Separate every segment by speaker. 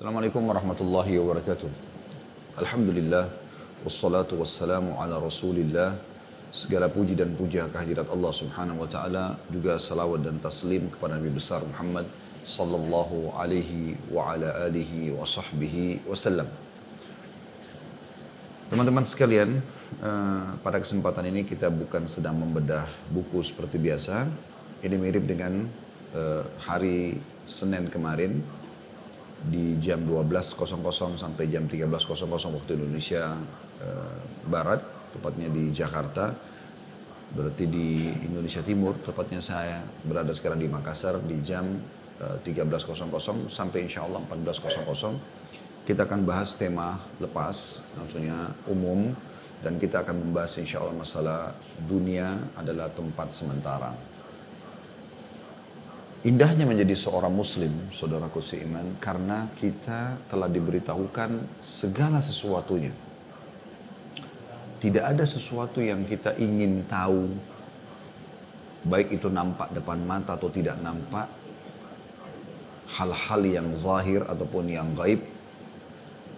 Speaker 1: Assalamualaikum warahmatullahi wabarakatuh. Alhamdulillah, wassalatu wassalamu ala rasulillah. Segala puji dan puja kehadirat Allah subhanahu wa ta'ala. Juga salawat dan taslim kepada Nabi besar Muhammad sallallahu alaihi wa ala alihi wa sahbihi wasallam. Teman-teman sekalian, pada kesempatan ini kita bukan sedang membedah buku seperti biasa. Ini mirip dengan hari Senin kemarin di jam 12.00 sampai jam 13.00 waktu Indonesia Barat, tepatnya di Jakarta. Berarti di Indonesia Timur, tepatnya saya berada sekarang di Makassar di jam 13.00 sampai insya Allah 14.00. Kita akan bahas tema lepas, maksudnya umum, dan kita akan membahas insya Allah masalah dunia adalah tempat sementara. Indahnya menjadi seorang muslim, saudaraku seiman, karena kita telah diberitahukan segala sesuatunya. Tidak ada sesuatu yang kita ingin tahu, baik itu nampak depan mata atau tidak nampak, hal-hal yang zahir ataupun yang gaib,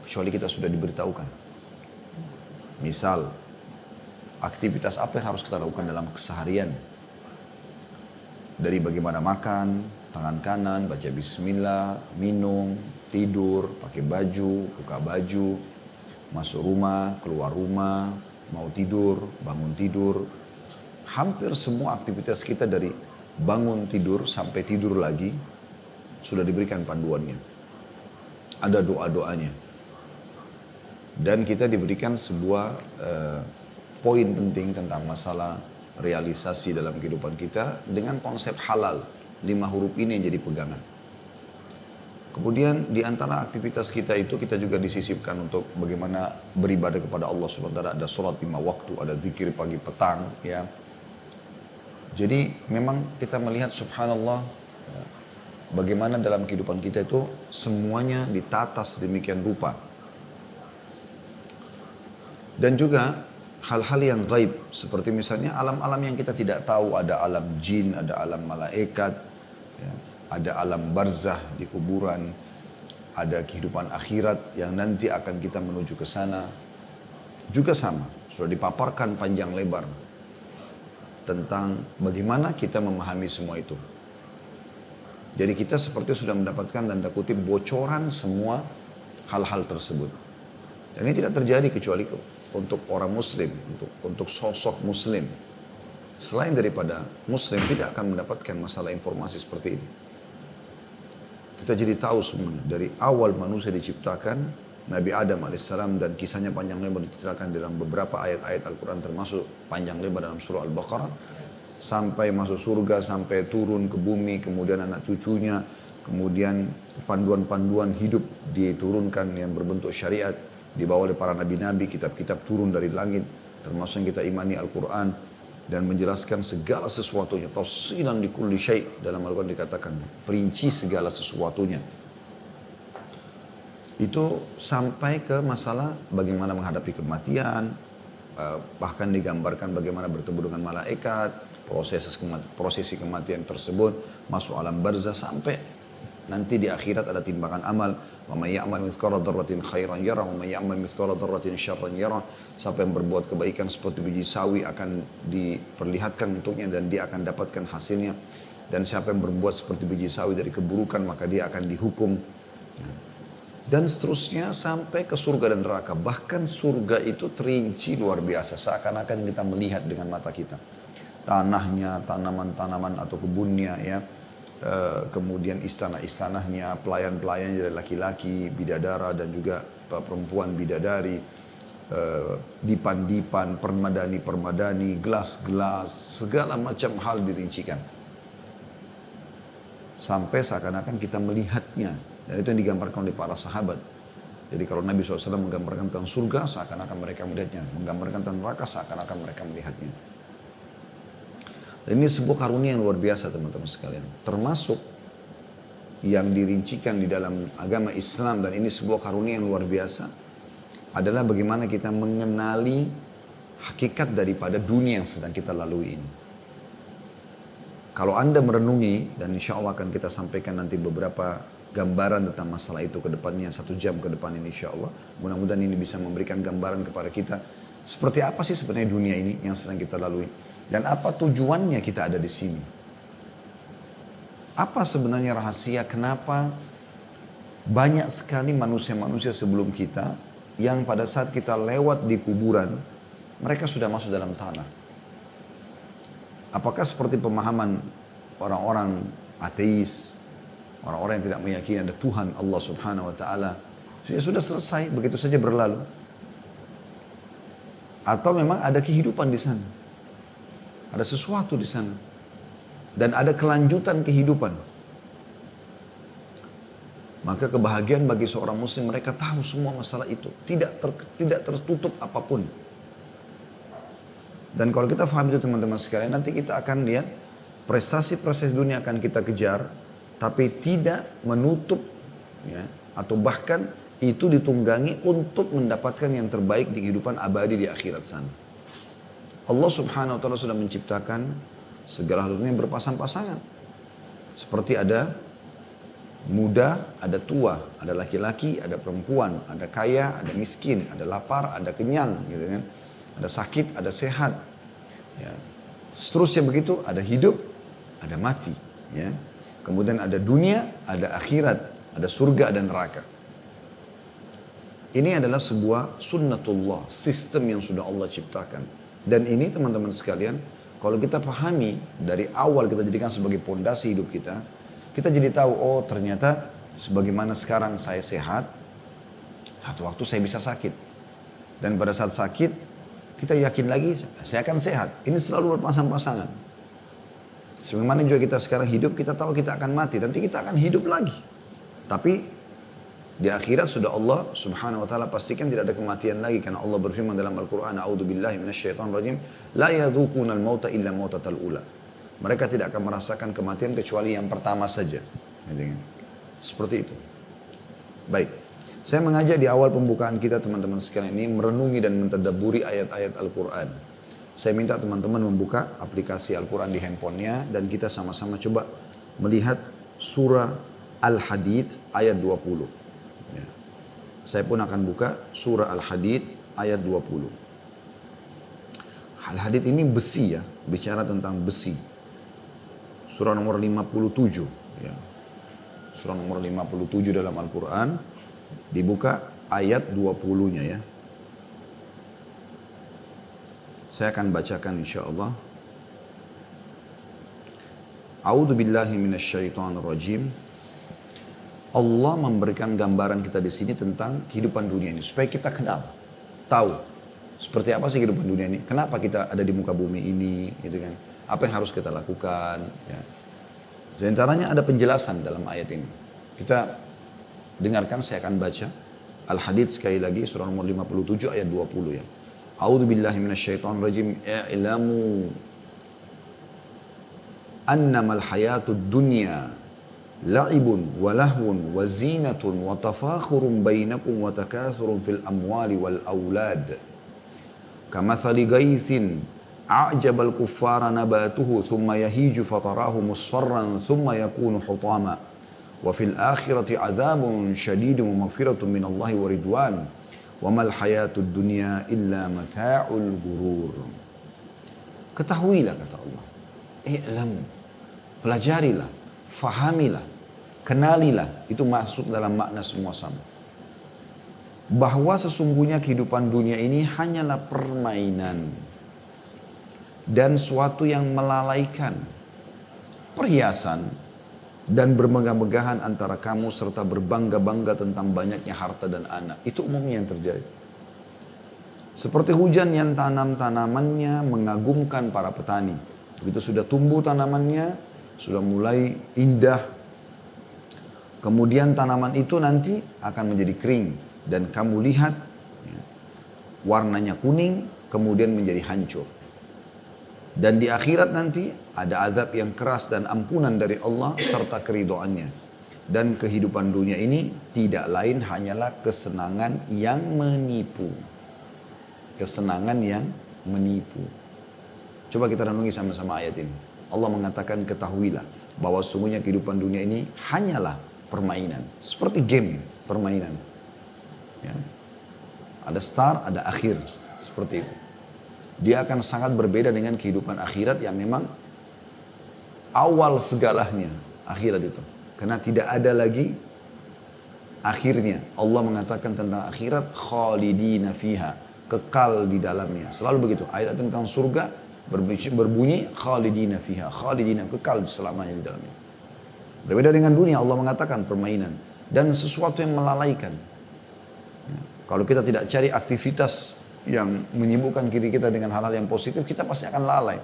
Speaker 1: kecuali kita sudah diberitahukan. Misal, aktivitas apa yang harus kita lakukan dalam keseharian. Dari bagaimana makan, tangan kanan, baca bismillah, minum, tidur, pakai baju, buka baju, masuk rumah, keluar rumah, mau tidur, bangun tidur. Hampir semua aktivitas kita dari bangun tidur sampai tidur lagi sudah diberikan panduannya. Ada doa-doanya. Dan kita diberikan sebuah poin penting tentang masalah realisasi dalam kehidupan kita dengan konsep halal. 5 huruf ini yang jadi pegangan. Kemudian di antara aktivitas kita itu kita juga disisipkan untuk bagaimana beribadah kepada Allah Subhanahu wa taala. Ada sholat 5 waktu, ada zikir pagi petang, ya. Jadi memang kita melihat subhanallah bagaimana dalam kehidupan kita itu semuanya ditata sedemikian rupa. Dan juga hal-hal yang gaib, seperti misalnya alam-alam yang kita tidak tahu, ada alam jin, ada alam malaikat, ya, ada alam barzah di kuburan, ada kehidupan akhirat yang nanti akan kita menuju ke sana. Juga sama, sudah dipaparkan panjang lebar tentang bagaimana kita memahami semua itu. Jadi kita seperti sudah mendapatkan tanda kutip bocoran semua hal-hal tersebut. Dan ini tidak terjadi kecuali untuk orang muslim, untuk sosok muslim. Selain daripada muslim tidak akan mendapatkan masalah informasi seperti ini. Kita jadi tahu semuanya. Dari awal manusia diciptakan, Nabi Adam alaihissalam, dan kisahnya panjang lebar diceritakan dalam beberapa ayat-ayat Al-Quran, termasuk panjang lebar dalam surah Al-Baqarah, sampai masuk surga, sampai turun ke bumi, kemudian anak cucunya, kemudian panduan-panduan hidup diturunkan yang berbentuk syariat, dibawa oleh para nabi-nabi, kitab-kitab turun dari langit, termasuk yang kita imani Al-Quran, dan menjelaskan segala sesuatunya. Tafsilan li kulli syai', dalam Al-Quran dikatakan, perinci segala sesuatunya. Itu sampai ke masalah bagaimana menghadapi kematian, bahkan digambarkan bagaimana bertemu dengan malaikat, prosesi kematian tersebut, masuk alam barzah, sampai nanti di akhirat ada timbangan amal. Wa may ya'mal mithqala dzarratin khairan yarah wa may ya'mal mithqala dzarratin syarran yarah. Siapa yang berbuat kebaikan seperti biji sawi akan diperlihatkan untuknya dan dia akan dapatkan hasilnya. Dan siapa yang berbuat seperti biji sawi dari keburukan maka dia akan dihukum. Dan seterusnya sampai ke surga dan neraka. Bahkan surga itu terinci luar biasa, seakan-akan kita melihat dengan mata kita. Tanahnya, tanaman-tanaman atau kebunnya, ya. Kemudian istana-istanahnya, pelayan-pelayannya dari laki-laki, bidadara dan juga perempuan bidadari, dipan-dipan, permadani-permadani, gelas-gelas, segala macam hal dirincikan. Sampai seakan-akan kita melihatnya. Dan itu yang digambarkan oleh para sahabat. Jadi kalau Nabi SAW menggambarkan tentang surga, seakan-akan mereka melihatnya. Menggambarkan tentang neraka, seakan-akan mereka melihatnya. Dan ini sebuah karunia yang luar biasa teman-teman sekalian. Termasuk yang dirincikan di dalam agama Islam, dan ini sebuah karunia yang luar biasa, adalah bagaimana kita mengenali hakikat daripada dunia yang sedang kita lalui ini. Kalau Anda merenungi, dan insya Allah akan kita sampaikan nanti beberapa gambaran tentang masalah itu ke depannya 1 jam ke depan ini insya Allah. Mudah-mudahan ini bisa memberikan gambaran kepada kita seperti apa sih sebenarnya dunia ini yang sedang kita lalui dan apa tujuannya kita ada di sini. Apa sebenarnya rahasia kenapa banyak sekali manusia-manusia sebelum kita yang pada saat kita lewat di kuburan mereka sudah masuk dalam tanah. Apakah seperti pemahaman orang-orang ateis, orang-orang yang tidak meyakini ada Tuhan Allah Subhanahu wa taala, sudah selesai begitu saja berlalu? Atau memang ada kehidupan di sana? Ada sesuatu di sana dan ada kelanjutan kehidupan. Maka kebahagiaan bagi seorang muslim mereka tahu semua masalah itu, tidak tertutup apapun. Dan kalau kita paham itu teman-teman sekalian, nanti kita akan lihat prestasi-prestasi dunia akan kita kejar, tapi tidak menutup ya, atau bahkan itu ditunggangi untuk mendapatkan yang terbaik di kehidupan abadi di akhirat sana. Allah Subhanahu wa taala sudah menciptakan segala hal dunia berpasang-pasangan. Seperti ada muda, ada tua, ada laki-laki, ada perempuan, ada kaya, ada miskin, ada lapar, ada kenyang, gitu kan. Ada sakit, ada sehat. Ya. Seterusnya begitu, ada hidup, ada mati. Ya. Kemudian ada dunia, ada akhirat, ada surga dan neraka. Ini adalah sebuah sunnatullah, sistem yang sudah Allah ciptakan. Dan ini teman-teman sekalian, kalau kita pahami dari awal kita jadikan sebagai pondasi hidup kita jadi tahu, oh ternyata sebagaimana sekarang saya sehat, satu waktu saya bisa sakit. Dan pada saat sakit, kita yakin lagi saya akan sehat. Ini selalu berpasang-pasangan. Sebagaimana juga kita sekarang hidup, kita tahu kita akan mati. Nanti kita akan hidup lagi. Tapi di akhirat sudah Allah Subhanahu wa taala pastikan tidak ada kematian lagi karena Allah berfirman dalam Al-Qur'an, "A'udzubillahi minasyaitonirrajim, la yadzuqunal mauta illa mautatal ula." Mereka tidak akan merasakan kematian kecuali yang pertama saja. Seperti itu. Baik. Saya mengajak di awal pembukaan kita teman-teman sekalian ini merenungi dan mentadabburi ayat-ayat Al-Quran. Saya minta teman-teman membuka aplikasi Al-Quran di handphonenya dan kita sama-sama coba melihat surah Al-Hadid ayat 20. Ya. Saya pun akan buka surah Al-Hadid ayat 20. Al-Hadid ini besi ya, bicara tentang besi. Surah nomor 57. Ya. Surah nomor 57 dalam Al-Quran. Dibuka ayat 20-nya ya. Saya akan bacakan insyaallah. A'udzu billahi minasyaitonir rajim. Allah memberikan gambaran kita di sini tentang kehidupan dunia ini supaya kita kenal, tahu seperti apa sih kehidupan dunia ini, kenapa kita ada di muka bumi ini, gitu kan? Apa yang harus kita lakukan? Ya. Di antaranya ada penjelasan dalam ayat ini. Kita dengarkan, saya akan baca Al-Hadid sekali lagi, surah nomor 57 ayat 20 ya. A'udzu billahi minasyaitonir rajim. I'lamu annamal hayatud dunya la'ibun wa lahwun wa zinatun wa tafakhurun bainakum wa takathurun fil amwali wal aulad. Kamathali ghaithin a'jabal kuffara nabatuhu thumma yahiju fatarahu musfarran thumma yakunu hutama. Wa fil akhirati adzabun syadidun wa maghfiratun minallahi wa ridwan wa mal hayatud dunya illa mata'ul ghurur. Ketahuilah kata Allah, i'lamu, pelajarilah, fahamilah, kenalilah, itu masuk dalam makna semua sama. Bahwa sesungguhnya kehidupan dunia ini hanyalah permainan dan suatu yang melalaikan, perhiasan dan bermegah-megahan antara kamu serta berbangga-bangga tentang banyaknya harta dan anak. Itu umumnya yang terjadi. Seperti hujan yang tanamannya mengagumkan para petani. Begitu sudah tumbuh tanamannya, sudah mulai indah. Kemudian tanaman itu nanti akan menjadi kering. Dan kamu lihat ya, warnanya kuning, kemudian menjadi hancur. Dan di akhirat nanti ada azab yang keras dan ampunan dari Allah serta keridhoannya. Dan kehidupan dunia ini tidak lain hanyalah kesenangan yang menipu. Kesenangan yang menipu. Coba kita renungi sama-sama ayat ini. Allah mengatakan ketahuilah bahwa sesungguhnya kehidupan dunia ini hanyalah permainan. Seperti game, permainan. Ya. Ada start, ada akhir. Seperti itu. Dia akan sangat berbeda dengan kehidupan akhirat yang memang awal segalanya akhirat itu. Karena tidak ada lagi akhirnya. Allah mengatakan tentang akhirat, khalidina fiha, kekal di dalamnya. Selalu begitu. Ayat tentang surga berbunyi khalidina fiha, khalidina, kekal selamanya di dalamnya. Berbeda dengan dunia, Allah mengatakan permainan dan sesuatu yang melalaikan. Kalau kita tidak cari aktivitas yang menyibukkan diri kita dengan hal-hal yang positif, kita pasti akan lalai.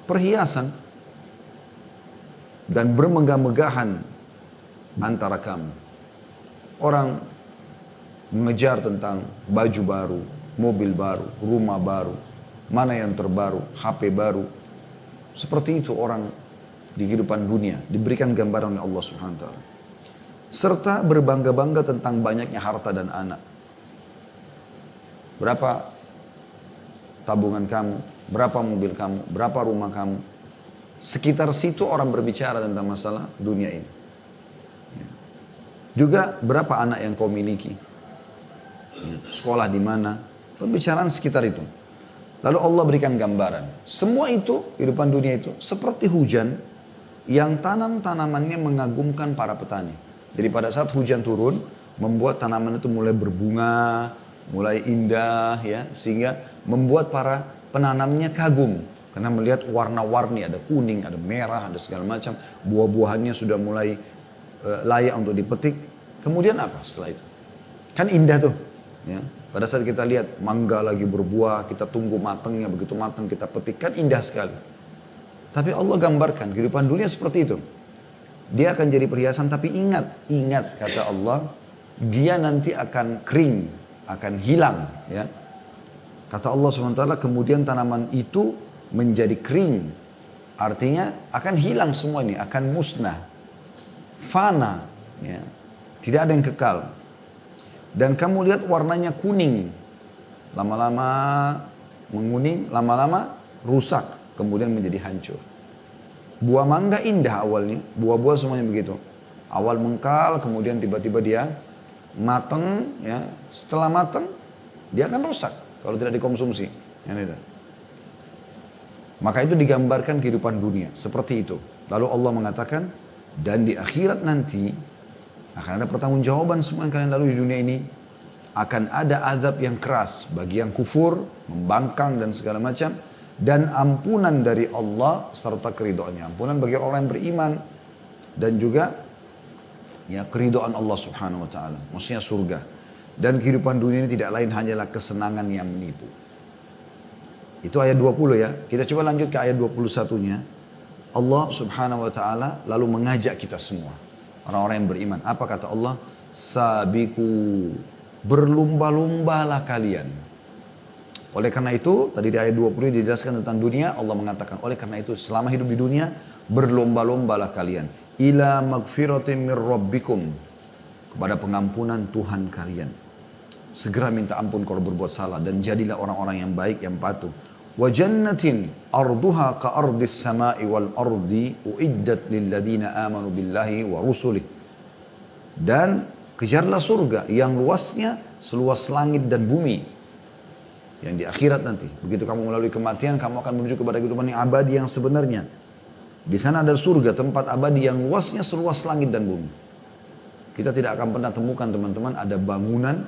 Speaker 1: Perhiasan dan bermegah-megahan antara kamu. Orang mengejar tentang baju baru, mobil baru, rumah baru, mana yang terbaru, HP baru. Seperti itu orang di kehidupan dunia diberikan gambaran oleh Allah Subhanahu wa taala. Serta berbangga-bangga tentang banyaknya harta dan anak. Berapa tabungan kamu, berapa mobil kamu, berapa rumah kamu. Sekitar situ orang berbicara tentang masalah dunia ini. Juga berapa anak yang kau miliki, sekolah di mana, pembicaraan sekitar itu. Lalu Allah berikan gambaran. Semua itu, kehidupan dunia itu, seperti hujan yang tanam-tanamannya mengagumkan para petani. Jadi pada saat hujan turun, membuat tanaman itu mulai berbunga, mulai indah, ya, sehingga membuat para penanamnya kagum. Karena melihat warna-warni, ada kuning, ada merah, ada segala macam. Buah-buahannya sudah mulai layak untuk dipetik. Kemudian apa setelah itu? Kan indah tuh. Ya. Pada saat kita lihat mangga lagi berbuah, kita tunggu matangnya, begitu matang kita petik, kan indah sekali. Tapi Allah gambarkan kehidupan dunia seperti itu. Dia akan jadi perhiasan, tapi ingat kata Allah, dia nanti akan kering, akan hilang. Ya. Kata Allah SWT, kemudian tanaman itu menjadi kering. Artinya akan hilang semua ini, akan musnah. Fana. Ya. Tidak ada yang kekal. Dan kamu lihat warnanya kuning. Lama-lama menguning, lama-lama rusak. Kemudian menjadi hancur. Buah mangga indah awalnya. Buah-buah semuanya begitu. Awal mengkal, kemudian tiba-tiba dia matang. Ya. Setelah matang, dia akan rusak. Kalau tidak dikonsumsi. Maka itu digambarkan kehidupan dunia. Seperti itu. Lalu Allah mengatakan, dan di akhirat nanti, akan ada pertanggungjawaban semua yang kalian lalui di dunia ini. Akan ada azab yang keras bagi yang kufur, membangkang dan segala macam. Dan ampunan dari Allah serta keridhaannya. Ampunan bagi orang yang beriman. Dan juga ya keridhaan Allah Subhanahu wa taala. Maksudnya surga. Dan kehidupan dunia ini tidak lain hanyalah kesenangan yang menipu. Itu ayat 20 ya. Kita coba lanjut ke ayat 21-nya. Allah Subhanahu wa taala lalu mengajak kita semua. Orang-orang yang beriman. Apa kata Allah? Sabiku, berlumba-lumbalah kalian. Oleh karena itu, tadi di ayat 20 dijelaskan tentang dunia, Allah mengatakan, oleh karena itu selama hidup di dunia, berlomba-lombalah kalian. Ila magfiratin mir rabbikum. Kepada pengampunan Tuhan kalian. Segera minta ampun kalau berbuat salah. Dan jadilah orang-orang yang baik, yang patuh. Wa jannatin arduha ka ardis sama'i wal ardi uiddat lilladina amanu billahi wa rusulih. Dan kejarlah surga yang luasnya seluas langit dan bumi. Yang di akhirat nanti. Begitu kamu melalui kematian, kamu akan menuju kepada kehidupan yang abadi yang sebenarnya. Di sana ada surga, tempat abadi yang luasnya seluas langit dan bumi. Kita tidak akan pernah temukan teman-teman ada bangunan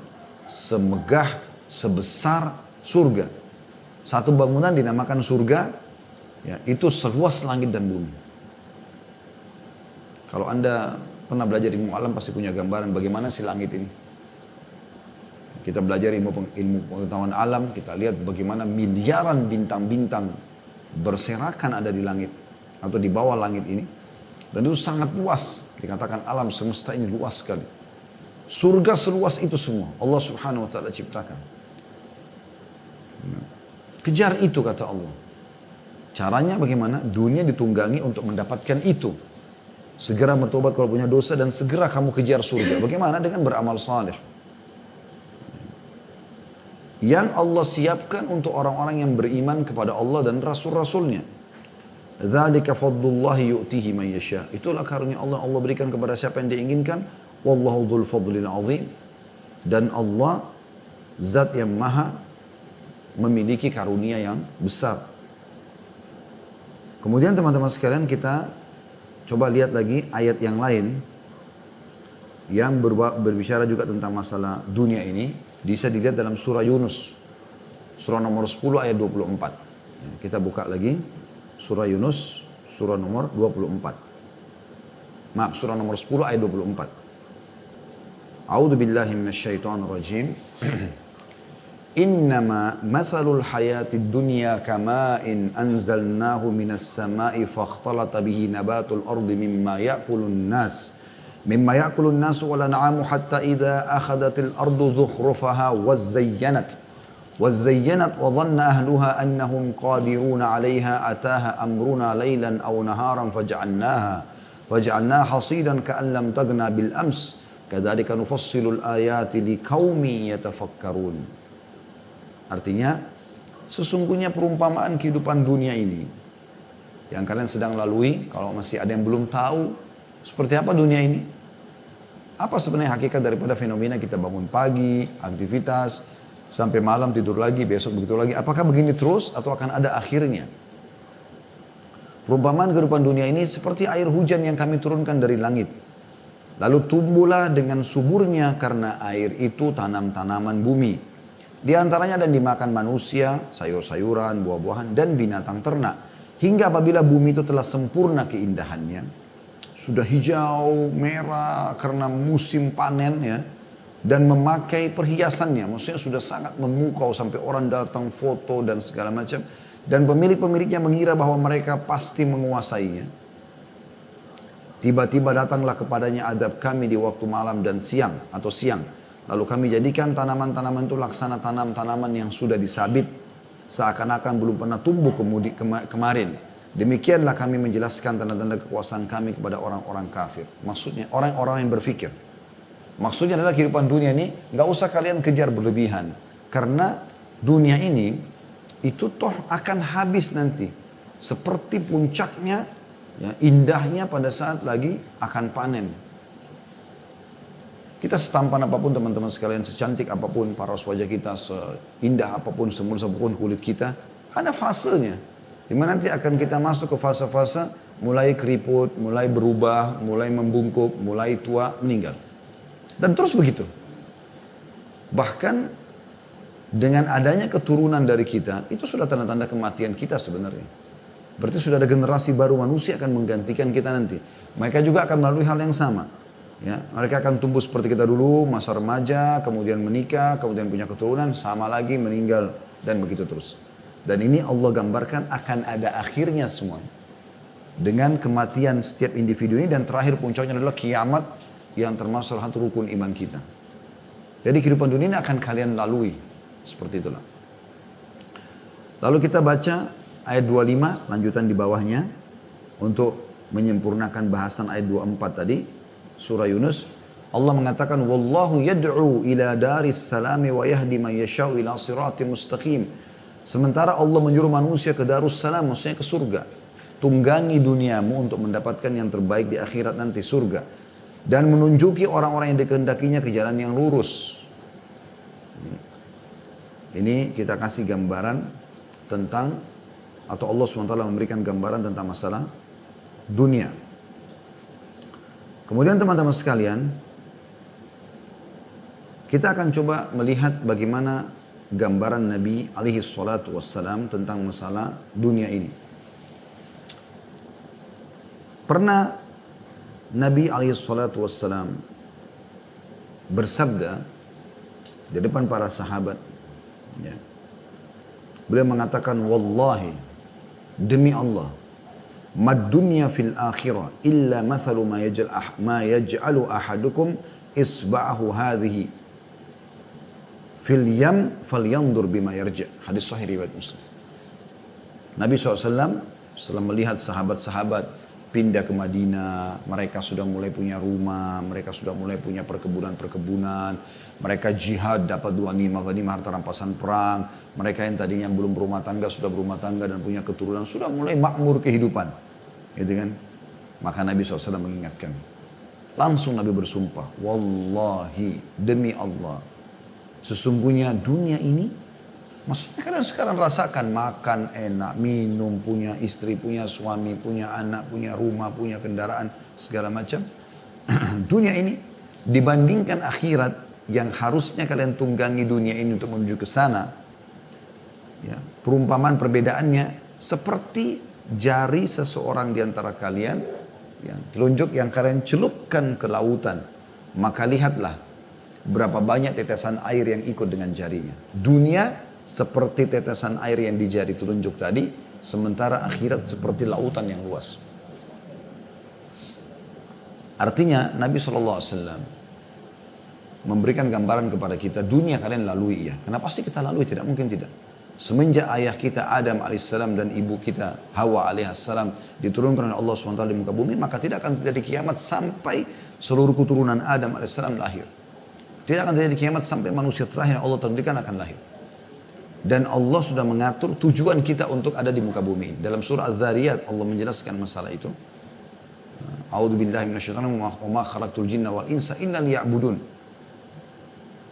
Speaker 1: semegah, sebesar surga. Satu bangunan dinamakan surga, ya, itu seluas langit dan bumi. Kalau Anda pernah belajar ilmu alam pasti punya gambaran bagaimana si langit ini. Kita belajar ilmu pengetahuan alam, kita lihat bagaimana miliaran bintang-bintang berserakan ada di langit atau di bawah langit ini. Dan itu sangat luas, dikatakan alam semesta ini luas sekali. Surga seluas itu semua, Allah Subhanahu wa taala ciptakan. Kejar itu kata Allah. Caranya bagaimana? Dunia ditunggangi untuk mendapatkan itu. Segera bertobat kalau punya dosa dan segera kamu kejar surga. Bagaimana? Dengan beramal saleh. Yang Allah siapkan untuk orang-orang yang beriman kepada Allah dan Rasul-Rasulnya. Dzalika fadlullahi yu'tihi man yasha. Itulah karunia Allah, Allah berikan kepada siapa yang diinginkan. Wallahu dzul fadlil azim. Dan Allah zat yang maha memiliki karunia yang besar. Kemudian teman-teman sekalian, kita coba lihat lagi ayat yang lain yang berbicara juga tentang masalah dunia ini. Bisa dilihat dalam surah Yunus, surah nomor 10 ayat 24. Kita buka lagi surah Yunus, surah nomor 24. Maaf, surah nomor 10 ayat 24. A'udzu billahi minasyaitonir rajim. Innama mathalul hayatid dunya kama'in anzalnahu minas sama'i fakhtalata bihi nabatul ardi mimma ya'kulun nas wal an'amu hatta idza akhadhatil ardu zukhrufaha wazayyanat wa dhanna ahluha annahum qadiruna 'alayha ataha amruna laylan aw naharan faj'alnaha hasidan ka'an lam taghna bil ams kadzalika nufassilul ayati liqaumin yatafakkarun. Artinya, sesungguhnya perumpamaan kehidupan dunia ini yang kalian sedang lalui, kalau masih ada yang belum tahu seperti apa dunia ini, apa sebenarnya hakikat daripada fenomena kita bangun pagi, aktivitas, sampai malam tidur lagi, besok begitu lagi, apakah begini terus atau akan ada akhirnya? Perumpamaan kehidupan dunia ini seperti air hujan yang kami turunkan dari langit. Lalu tumbuhlah dengan suburnya karena air itu tanam-tanaman bumi. Di antaranya dan dimakan manusia, sayur-sayuran, buah-buahan, dan binatang ternak. Hingga apabila bumi itu telah sempurna keindahannya, sudah hijau, merah karena musim panen ya, dan memakai perhiasannya, maksudnya sudah sangat memukau sampai orang datang foto dan segala macam. Dan pemilik-pemiliknya mengira bahwa mereka pasti menguasainya. Tiba-tiba datanglah kepadanya adab kami di waktu malam dan siang atau siang. Lalu kami jadikan tanaman-tanaman itu laksana tanaman yang sudah disabit. Seakan-akan belum pernah tumbuh kemarin. Demikianlah kami menjelaskan tanda-tanda kekuasaan kami kepada orang-orang kafir. Maksudnya orang-orang yang berfikir. Maksudnya adalah kehidupan dunia ini gak usah kalian kejar berlebihan. Karena dunia ini itu toh akan habis nanti. Seperti puncaknya, ya, indahnya pada saat lagi akan panen. Kita setampan apapun teman-teman sekalian, secantik apapun paras wajah kita, seindah apapun, semulus apapun kulit kita, ada fasenya. Dimana nanti akan kita masuk ke fase-fase mulai keriput, mulai berubah, mulai membungkuk, mulai tua, meninggal. Dan terus begitu. Bahkan dengan adanya keturunan dari kita, itu sudah tanda-tanda kematian kita sebenarnya. Berarti sudah ada generasi baru manusia akan menggantikan kita nanti. Mereka juga akan melalui hal yang sama. Ya, mereka akan tumbuh seperti kita dulu, masa remaja, kemudian menikah, kemudian punya keturunan, sama lagi meninggal, dan begitu terus. Dan ini Allah gambarkan akan ada akhirnya semua. Dengan kematian setiap individu ini, dan terakhir puncaknya adalah kiamat yang termasuk salah satu rukun iman kita. Jadi kehidupan dunia ini akan kalian lalui. Seperti itulah. Lalu kita baca ayat 25, lanjutan di bawahnya, untuk menyempurnakan bahasan ayat 24 tadi. Surah Yunus, Allah mengatakan wallahu yad'u ila daris salami wa yahdi man yasha'u ila siratim mustaqim. Sementara Allah menyuruh manusia ke darus salam, maksudnya ke surga. Tunggangi duniamu untuk mendapatkan yang terbaik di akhirat nanti, surga. Dan menunjuki orang-orang yang dikehendakinya ke jalan yang lurus. Ini kita kasih gambaran tentang, atau Allah SWT memberikan gambaran tentang masalah dunia. Kemudian teman-teman sekalian, kita akan coba melihat bagaimana gambaran Nabi alaihi salatu wassalam tentang masalah dunia ini. Pernah Nabi alaihi salatu wassalam bersabda di depan para sahabat. Ya. Beliau mengatakan, wallahi, demi Allah, mad dunya fil akhirah illa mathalu ma yaj'alu ahadukum isba'ahu hadhihi fil yam falyanzur bima yarja'. Hadis sahih riwayat Muslim. Nabi SAW setelah melihat sahabat-sahabat pindah ke Madinah, mereka sudah mulai punya rumah, mereka sudah mulai punya perkebunan-perkebunan, mereka jihad dapat ghanimah harta rampasan perang, mereka yang tadinya belum berumah tangga sudah berumah tangga dan punya keturunan, sudah mulai makmur kehidupan. Gitu kan? Maka Nabi SAW mengingatkan. Langsung Nabi bersumpah, wallahi demi Allah, sesungguhnya dunia ini, maksudnya kalian sekarang rasakan makan enak, minum, punya istri, punya suami, punya anak, punya rumah, punya kendaraan, segala macam. Dunia ini dibandingkan akhirat yang harusnya kalian tunggangi dunia ini untuk menuju ke sana. Ya, perumpamaan perbedaannya seperti jari seseorang di antara kalian, yang telunjuk yang kalian celupkan ke lautan, maka lihatlah berapa banyak tetesan air yang ikut dengan jarinya. Dunia seperti tetesan air yang di jari telunjuk tadi, sementara akhirat seperti lautan yang luas. Artinya Nabi SAW memberikan gambaran kepada kita, dunia kalian lalui ya. Kenapa sih kita lalui? Tidak mungkin tidak. Semenjak ayah kita Adam alaihissalam dan ibu kita Hawa alaihissalam diturunkan oleh Allah SWT di muka bumi, maka tidak akan terjadi kiamat sampai seluruh keturunan Adam alaihissalam lahir. Tidak akan terjadi kiamat sampai manusia terakhir yang Allah takdirkan akan lahir. Dan Allah sudah mengatur tujuan kita untuk ada di muka bumi. Dalam surah Az-Zariyat Allah menjelaskan masalah itu. A'udzubillahi minasyaitonir rajim wa ma khalaqtul jinna wal insa illa liya'budun.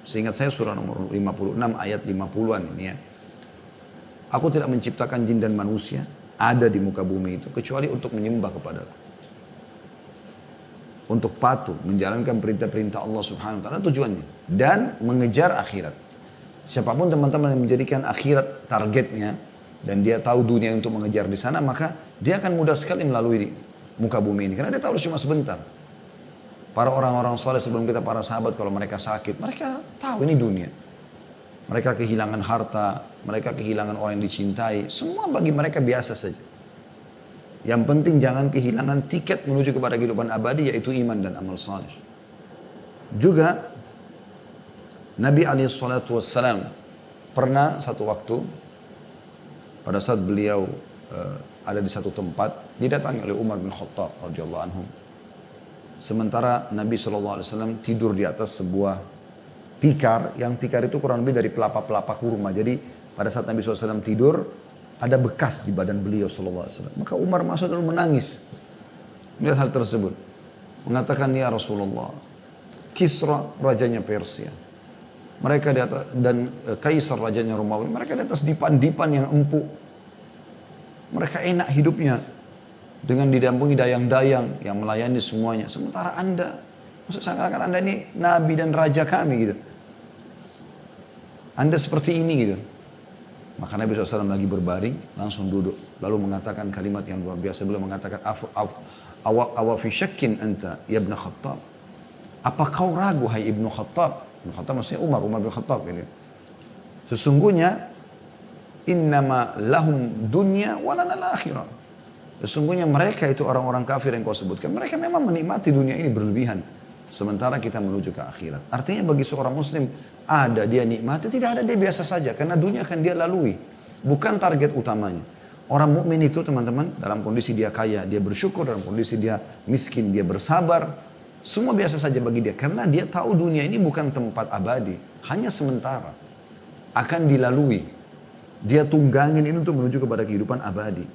Speaker 1: Seingat saya surah nomor 56 ayat 50-an ini ya. Aku tidak menciptakan jin dan manusia ada di muka bumi itu kecuali untuk menyembah kepadaku. Untuk patuh, menjalankan perintah-perintah Allah Subhanahu wa taala tujuannya dan mengejar akhirat. Siapapun teman-teman yang menjadikan akhirat targetnya dan dia tahu dunia untuk mengejar di sana, maka dia akan mudah sekali melalui muka bumi ini karena dia tahu cuma sebentar. Para orang-orang soleh sebelum kita, para sahabat, kalau mereka sakit, mereka tahu ini dunia. Mereka kehilangan harta, mereka kehilangan orang yang dicintai. Semua bagi mereka biasa saja. Yang penting jangan kehilangan tiket menuju kepada kehidupan abadi, yaitu iman dan amal saleh. Juga Nabi SAW pernah satu waktu, pada saat beliau ada di satu tempat, didatangi oleh Umar bin Khattab radhiyallahu anhu. Sementara Nabi SAW tidur di atas sebuah tikar, yang tikar itu kurang lebih dari pelapa-pelapa kurma. Jadi pada saat Nabi SAW tidur, ada bekas di badan beliau SAW. Maka Umar masuk lalu menangis melihat hal tersebut. Mengatakan, ya Rasulullah, Kisra rajanya Persia, mereka di atas, dan Kaisar rajanya Romawi, mereka di atas dipan-dipan yang empuk. Mereka enak hidupnya dengan didampingi dayang-dayang yang melayani semuanya. Sementara Anda, maksud seakan-akan Anda ini nabi dan raja kami gitu. Anda seperti ini gitu. Maka Nabi SAW lagi berbaring, langsung duduk. Lalu mengatakan kalimat yang luar biasa. Beliau mengatakan, awa fi syakkin anta ya ibn Khattab. Apa kau ragu hai ibnu Khattab? Ibnu Khattab maksudnya Umar bin Khattab ini. Sesungguhnya, innama lahum dunya walana akhirah. Sesungguhnya mereka itu orang-orang kafir yang kau sebutkan. Mereka memang menikmati dunia ini berlebihan. Sementara kita menuju ke akhirat. Artinya bagi seorang muslim, ada dia nikmati, tidak ada dia biasa saja. Karena dunia akan dia lalui. Bukan target utamanya. Orang mukmin itu teman-teman, dalam kondisi dia kaya, dia bersyukur. Dalam kondisi dia miskin, dia bersabar. Semua biasa saja bagi dia. Karena dia tahu dunia ini bukan tempat abadi. Hanya sementara. Akan dilalui. Dia tunggangin ini untuk menuju kepada kehidupan abadi.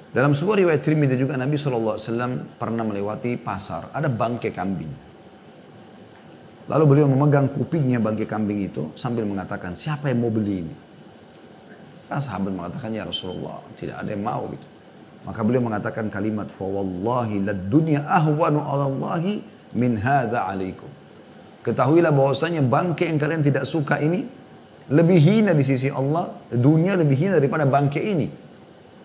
Speaker 1: Dalam sebuah riwayat Tirmidzi juga Nabi SAW pernah melewati pasar. Ada bangkai kambing. Lalu beliau memegang kupingnya bangkai kambing itu sambil mengatakan, siapa yang mau beli ini? Kan sahabat mengatakan, ya Rasulullah, tidak ada yang mau gitu. Maka beliau mengatakan kalimat, fawallahi lad dunya ahwanu 'ala Allahi min hadza 'alaikum. Ketahuilah bahwasanya bangkai yang kalian tidak suka ini lebih hina di sisi Allah, dunia lebih hina daripada bangkai ini.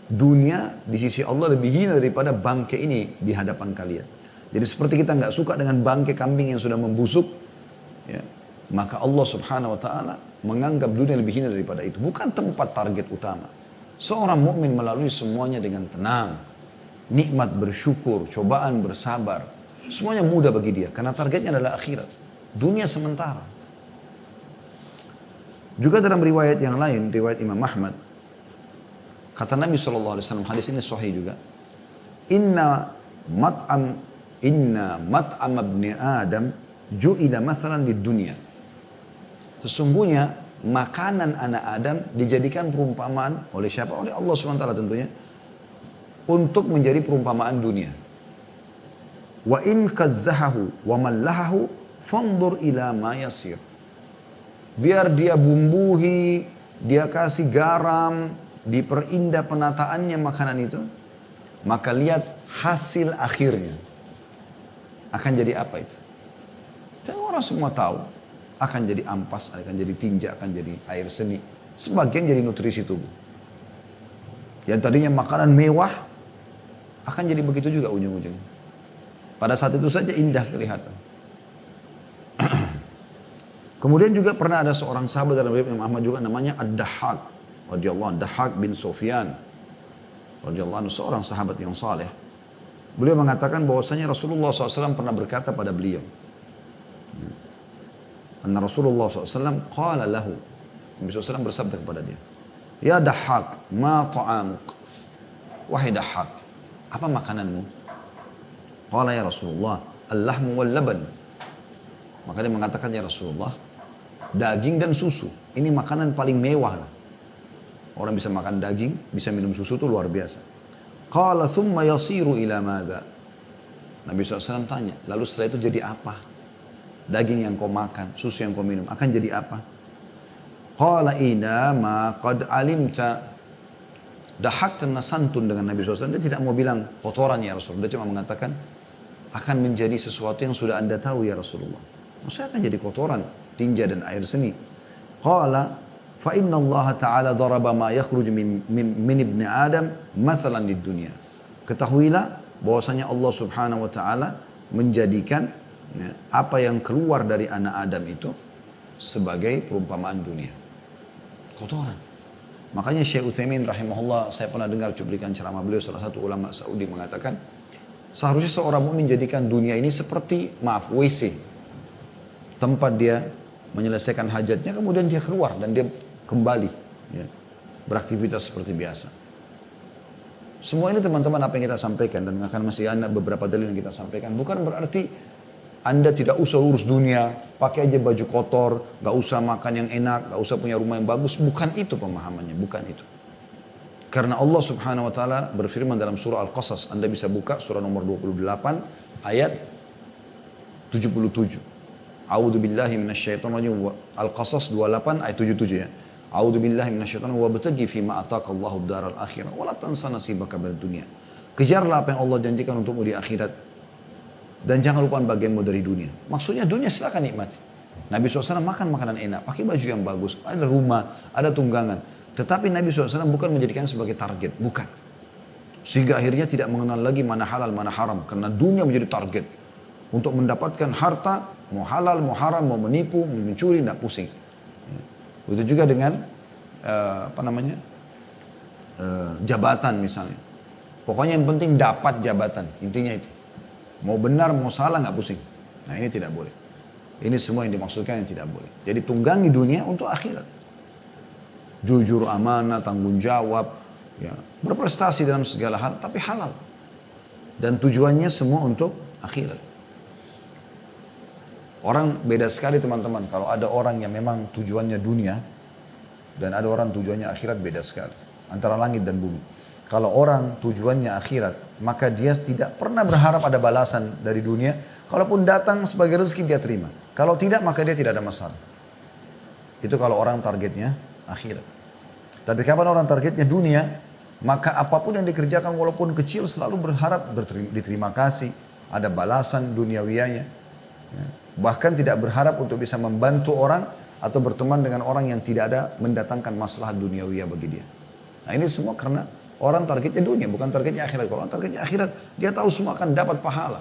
Speaker 1: Dunia di sisi Allah lebih hina daripada bangkai ini di hadapan kalian. Jadi seperti kita nggak suka dengan bangkai kambing yang sudah membusuk, ya, maka Allah Subhanahu Wa Taala menganggap dunia lebih hina daripada itu. Bukan tempat target utama. Seorang mukmin melalui semuanya dengan tenang, nikmat, bersyukur, cobaan, bersabar, semuanya mudah bagi dia karena targetnya adalah akhirat. Dunia sementara. Juga dalam riwayat yang lain, riwayat Imam Ahmad, Kata Nabi SAW, hadis ini sahih juga. Inna mat'am ibni Adam ju'ila mathalan di dunia. Sesungguhnya makanan anak Adam dijadikan perumpamaan oleh siapa? Oleh Allah SWT tentunya. Untuk menjadi perumpamaan dunia. Wa in kazzahahu wa mallahahu fandur ila ma yasir. Biar dia bumbuhi, dia kasih garam, diperindah penataannya makanan itu, maka lihat hasil akhirnya. Akan jadi apa itu? Dan orang semua tahu, akan jadi ampas, akan jadi tinja, akan jadi air seni. Sebagian jadi nutrisi tubuh. Yang tadinya makanan mewah, akan jadi begitu juga ujung-ujungnya. Pada saat itu saja indah kelihatan. Kemudian juga pernah ada seorang sahabat dalam riwayat Imam Ahmad juga namanya Ad-Dahhak radhiyallahu anhu, Dahhak bin Sufyan radhiyallahu anhu, seorang sahabat yang saleh. Beliau mengatakan bahwasanya Rasulullah SAW pernah berkata pada beliau, anna Rasulullah SAW qala lahu, Nabi SAW bersabda kepada dia, ya Dahhak, ma ta'amuk, wahai Dahhak, apa makananmu? Qala ya Rasulullah, al-lahmu wal laban. Maka dia mengatakan, ya Rasulullah, daging dan susu. Ini makanan paling mewah. Orang bisa makan daging, bisa minum susu itu luar biasa. Qala thumma yasiru ila madha. Nabi SAW tanya, lalu setelah itu jadi apa? Daging yang kau makan, susu yang kau minum, akan jadi apa? Qala ina ma qad alimta. Dahak kena santun dengan Nabi SAW. Dia tidak mau bilang kotoran ya Rasulullah. Dia cuma mengatakan, akan menjadi sesuatu yang sudah anda tahu ya Rasulullah. Maksudnya akan jadi kotoran, tinja dan air seni. Qala fa inna Allah Ta'ala daraba ma yakhruj min ibni Adam mathalan di dunia. Ketahuilah bahwasanya Allah Subhanahu wa Ta'ala menjadikan apa yang keluar dari anak Adam itu sebagai perumpamaan dunia. Kotoran. Makanya Syekh Utsaimin rahimahullah, saya pernah dengar cuplikan ceramah beliau, salah satu ulama Saudi mengatakan, seharusnya seorang mukmin menjadikan dunia ini seperti, WC. Tempat dia menyelesaikan hajatnya, kemudian dia keluar dan dia kembali ya, beraktivitas seperti biasa. Semua ini teman-teman apa yang kita sampaikan, dan akan masih ada beberapa dalil yang kita sampaikan, bukan berarti anda tidak usah urus dunia, pakai aja baju kotor, gak usah makan yang enak, gak usah punya rumah yang bagus. Bukan itu pemahamannya, bukan itu. Karena Allah Subhanahu wa Ta'ala berfirman dalam surah Al-Qasas, anda bisa buka surah nomor 28 ayat 77. A'udzu billahi minasyaitonir rajim. Al-Qasas 28 ayat 77 ya. A'udzu billahi minasyaitonir wa bataghi fi ma ataqallahu ad-daral akhirah wa la tansa nasibaka minad dunya. Kejarlah apa yang Allah janjikan untukmu di akhirat dan jangan lupa bagianmu dari dunia. Maksudnya dunia silakan nikmati. Nabi SAW makan makanan enak, pakai baju yang bagus, ada rumah, ada tunggangan. Tetapi Nabi SAW bukan menjadikan sebagai target, bukan. Sehingga akhirnya tidak mengenal lagi mana halal, mana haram. Karena dunia menjadi target. Untuk mendapatkan harta, mau halal, mau haram, mau menipu, mau mencuri, tidak pusing. Begitu juga dengan jabatan misalnya. Pokoknya yang penting dapat jabatan, intinya itu. Mau benar, mau salah, nggak pusing. Nah ini tidak boleh. Ini semua yang dimaksudkan yang tidak boleh. Jadi tunggangi dunia untuk akhirat. Jujur, amanah, tanggung jawab. Ya. Berprestasi dalam segala hal, tapi halal. Dan tujuannya semua untuk akhirat. Orang beda sekali teman-teman. Kalau ada orang yang memang tujuannya dunia, dan ada orang tujuannya akhirat, beda sekali. Antara langit dan bumi. Kalau orang tujuannya akhirat, maka dia tidak pernah berharap ada balasan dari dunia. Kalaupun datang sebagai rezeki dia terima. Kalau tidak, maka dia tidak ada masalah. Itu kalau orang targetnya akhirat. Tapi kapan orang targetnya dunia, maka apapun yang dikerjakan walaupun kecil selalu berharap diterima kasih, ada balasan duniawiyanya. Bahkan tidak berharap untuk bisa membantu orang atau berteman dengan orang yang tidak ada mendatangkan masalah duniawiyah bagi dia. Nah ini semua karena orang targetnya dunia, bukan targetnya akhirat. Kalau orang targetnya akhirat, dia tahu semua akan dapat pahala.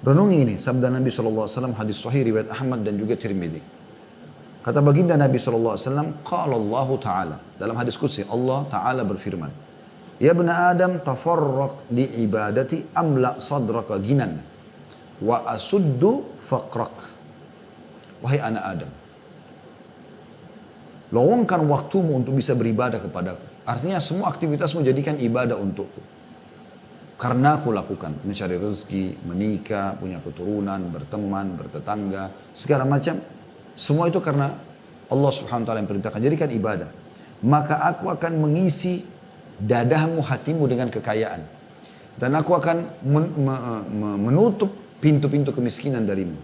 Speaker 1: Renungi ini, sabda Nabi SAW, hadis sahih riwayat Ahmad dan juga Tirmidzi. Kata baginda Nabi SAW, Qala Allah Ta'ala. Dalam hadis qudsi, Allah Ta'ala berfirman, Ya bna Adam tafarraq li ibadati amla sadraka ginan, wa asuddu faqrak. Wahai anak Adam, Luangkan waktumu untuk bisa beribadah kepadaku. Artinya semua aktivitasmu jadikan ibadah untukku. Karena aku lakukan, mencari rezeki, menikah, punya keturunan, berteman, bertetangga, segala macam. Semua itu karena Allah Subhanahu wa taala yang perintahkan, jadikan ibadah. Maka aku akan mengisi dadamu, hatimu dengan kekayaan. Dan aku akan menutup pintu-pintu kemiskinan darimu.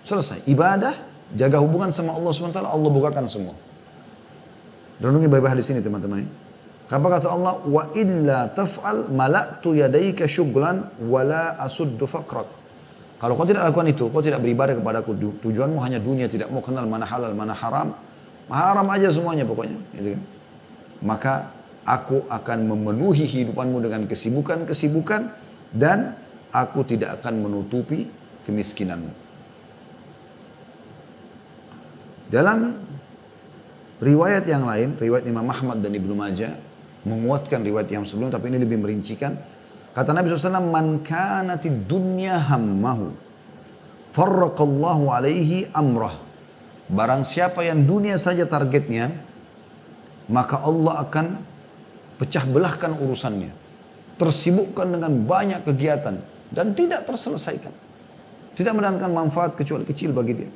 Speaker 1: Selesai. Ibadah, jaga hubungan sama Allah Subhanahu wa taala, Allah bukakan semua. Renungi baik-baik di sini teman-teman. Apa kata Allah? Wa illa taf'al mala'tu yadaika syughlan wala asuddu faqrak. Kalau kau tidak lakukan itu, kau tidak beribadah kepadaku, tujuanmu hanya dunia, tidak mau kenal mana halal, mana haram. Haram aja semuanya pokoknya, gitu kan? Maka aku akan memenuhi hidupanmu dengan kesibukan-kesibukan dan aku tidak akan menutupi kemiskinanmu. Dalam riwayat yang lain, riwayat Imam Ahmad dan Ibnu Majah menguatkan riwayat yang sebelum, tapi ini lebih merincikan. Kata Nabi SAW, man kanatid dunya hammahu, farraqallahu alaihi amrah. Barang siapa yang dunia saja targetnya, maka Allah akan pecah belahkan urusannya. Tersibukkan dengan banyak kegiatan dan tidak terselesaikan. Tidak mendatangkan manfaat kecuali kecil bagi dia.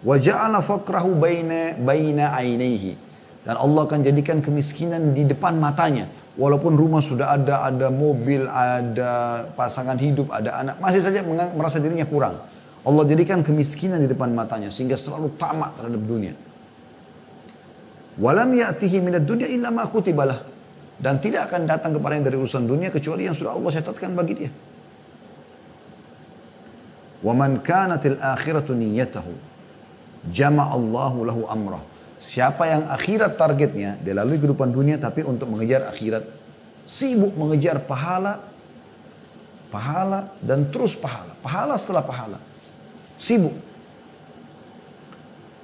Speaker 1: Wa ja'ala faqrahu baina ainaihi. Dan Allah akan jadikan kemiskinan di depan matanya. Walaupun rumah sudah ada mobil, ada pasangan hidup, ada anak, masih saja merasa dirinya kurang. Allah jadikan kemiskinan di depan matanya sehingga selalu tamak terhadap dunia. Walam ya'tihi minad dunya illa ma kutibalah. Dan tidak akan datang kepadanya dari urusan dunia kecuali yang sudah Allah catatkan bagi dia. Wa man kanatil akhiratu niyyatahu jama'allahu lahu amrah. Siapa yang akhirat targetnya, dia lalui kehidupan dunia tapi untuk mengejar akhirat, sibuk mengejar pahala, dan terus pahala setelah pahala, sibuk.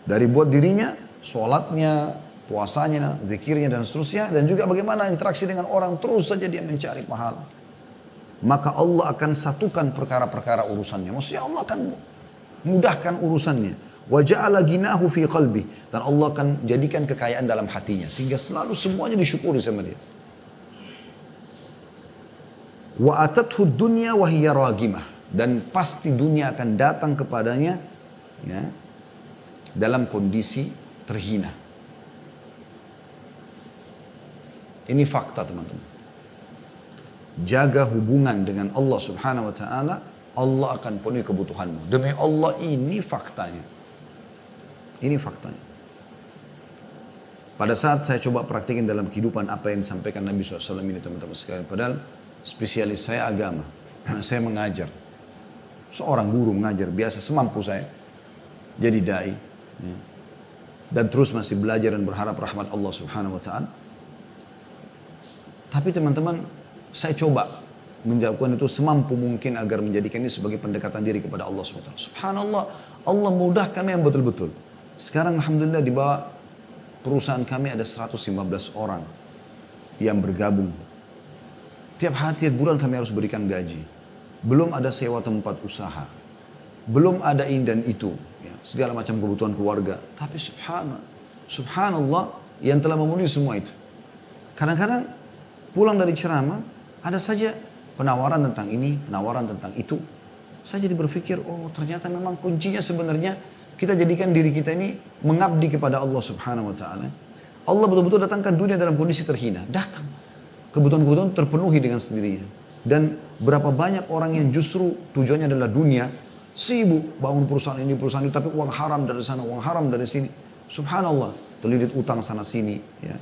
Speaker 1: Dari buat dirinya, sholatnya, puasanya, zikirnya dan seterusnya, dan juga bagaimana interaksi dengan orang, terus saja dia mencari pahala. Maka Allah akan satukan perkara-perkara urusannya. Maksudnya Allah akan mudahkan urusannya. Wa ja'ala ginahu fi qalbi, dan Allah akan jadikan kekayaan dalam hatinya sehingga selalu semuanya disyukuri sama dia. Wa atathu dunya wa hiya ragimah, dan pasti dunia akan datang kepadanya ya, dalam kondisi terhina. Ini fakta teman-teman. Jaga hubungan dengan Allah Subhanahu wa taala, Allah akan penuhi kebutuhanmu. Demi Allah, ini faktanya. Ini faktanya. Pada saat saya coba praktikin dalam kehidupan apa yang disampaikan Nabi SAW ini teman-teman sekalian. Padahal spesialis saya agama. Saya mengajar. Seorang guru mengajar biasa semampu saya. Jadi dai. Ya. Dan terus masih belajar dan berharap rahmat Allah Subhanahu wa taala. Tapi teman-teman, saya coba menjawabkan itu semampu mungkin agar menjadikan ini sebagai pendekatan diri kepada Allah Subhanahu wa taala. Subhanallah, Allah mudahkan yang betul-betul. Sekarang alhamdulillah di bawah perusahaan kami ada 115 orang yang bergabung. Tiap bulan kami harus berikan gaji. Belum ada sewa tempat usaha. Belum ada ini dan itu. Ya, segala macam kebutuhan keluarga. Tapi subhanallah yang telah memenuhi semua itu. Kadang-kadang pulang dari ceramah ada saja penawaran tentang ini, penawaran tentang itu. Saya jadi berpikir, oh ternyata memang kuncinya sebenarnya kita jadikan diri kita ini mengabdi kepada Allah Subhanahu wa taala. Allah betul-betul datangkan dunia dalam kondisi terhina. Datang. Kebutuhan-kebutuhan terpenuhi dengan sendirinya. Dan berapa banyak orang yang justru tujuannya adalah dunia, sibuk bangun perusahaan ini, perusahaan itu, tapi uang haram dari sana, uang haram dari sini. Subhanallah, terlilit utang sana sini, ya.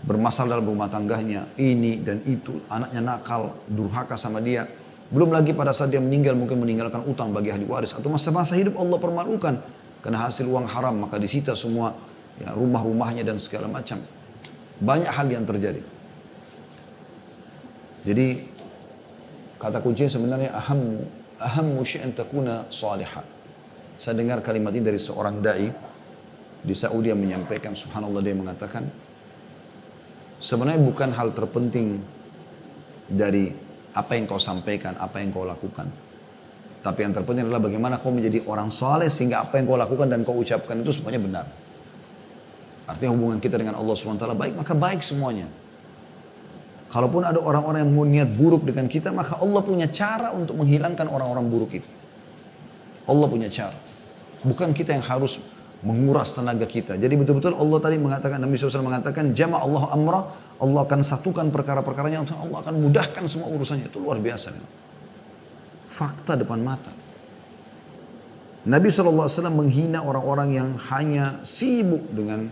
Speaker 1: Bermasalah dalam rumah tangganya, ini dan itu, anaknya nakal, durhaka sama dia. Belum lagi pada saat dia meninggal mungkin meninggalkan utang bagi ahli waris. Atau masa-masa hidup Allah permalukan. Karena hasil uang haram maka disita semua ya, rumah-rumahnya dan segala macam. Banyak hal yang terjadi. Jadi kata kuncinya sebenarnya ahammu syai'an takuna salihah. Saya dengar kalimat ini dari seorang da'i di Saudi yang menyampaikan, subhanallah, dia mengatakan sebenarnya bukan hal terpenting dari apa yang kau sampaikan, apa yang kau lakukan. Tapi yang terpenting adalah bagaimana kau menjadi orang saleh sehingga apa yang kau lakukan dan kau ucapkan itu semuanya benar. Artinya hubungan kita dengan Allah SWT baik, maka baik semuanya. Kalaupun ada orang-orang yang mau niat buruk dengan kita, maka Allah punya cara untuk menghilangkan orang-orang buruk itu. Allah punya cara. Bukan kita yang harus menguras tenaga kita. Jadi betul-betul Allah tadi mengatakan, Nabi SAW mengatakan, Jama' Allah amrah, Allah akan satukan perkara-perkaranya, Allah akan mudahkan semua urusannya. Itu luar biasa. Fakta depan mata. Nabi SAW menghina orang-orang yang hanya sibuk dengan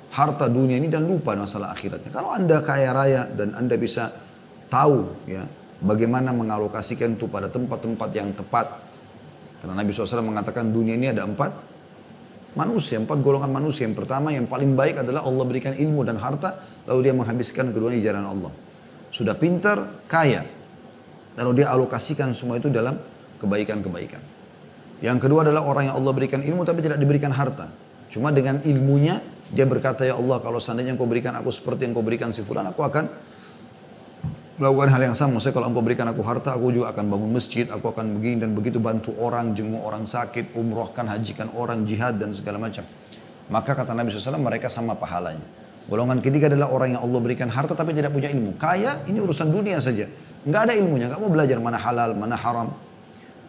Speaker 1: harta dunia ini dan lupa masalah akhiratnya. Kalau Anda kaya raya dan Anda bisa tahu ya bagaimana mengalokasikan itu pada tempat-tempat yang tepat. Karena Nabi SAW mengatakan dunia ini ada 4 golongan manusia. Yang pertama yang paling baik adalah Allah berikan ilmu dan harta, lalu dia menghabiskan keduanya di jalan Allah. Sudah pintar, kaya. Lalu dia alokasikan semua itu dalam kebaikan-kebaikan. Yang kedua adalah orang yang Allah berikan ilmu tapi tidak diberikan harta. Cuma dengan ilmunya dia berkata, ya Allah kalau seandainya engkau berikan aku seperti yang engkau berikan si fulan, aku akan melakukan hal yang sama. Maksudnya kalau engkau berikan aku harta, aku juga akan bangun masjid, aku akan begini dan begitu, bantu orang, jenguk orang sakit, umrohkan, hajikan orang, jihad dan segala macam. Maka kata Nabi SAW mereka sama pahalanya. Golongan ketiga adalah orang yang Allah berikan harta tapi tidak punya ilmu. Kaya ini urusan dunia saja. Nggak ada ilmunya, nggak mau belajar mana halal, mana haram.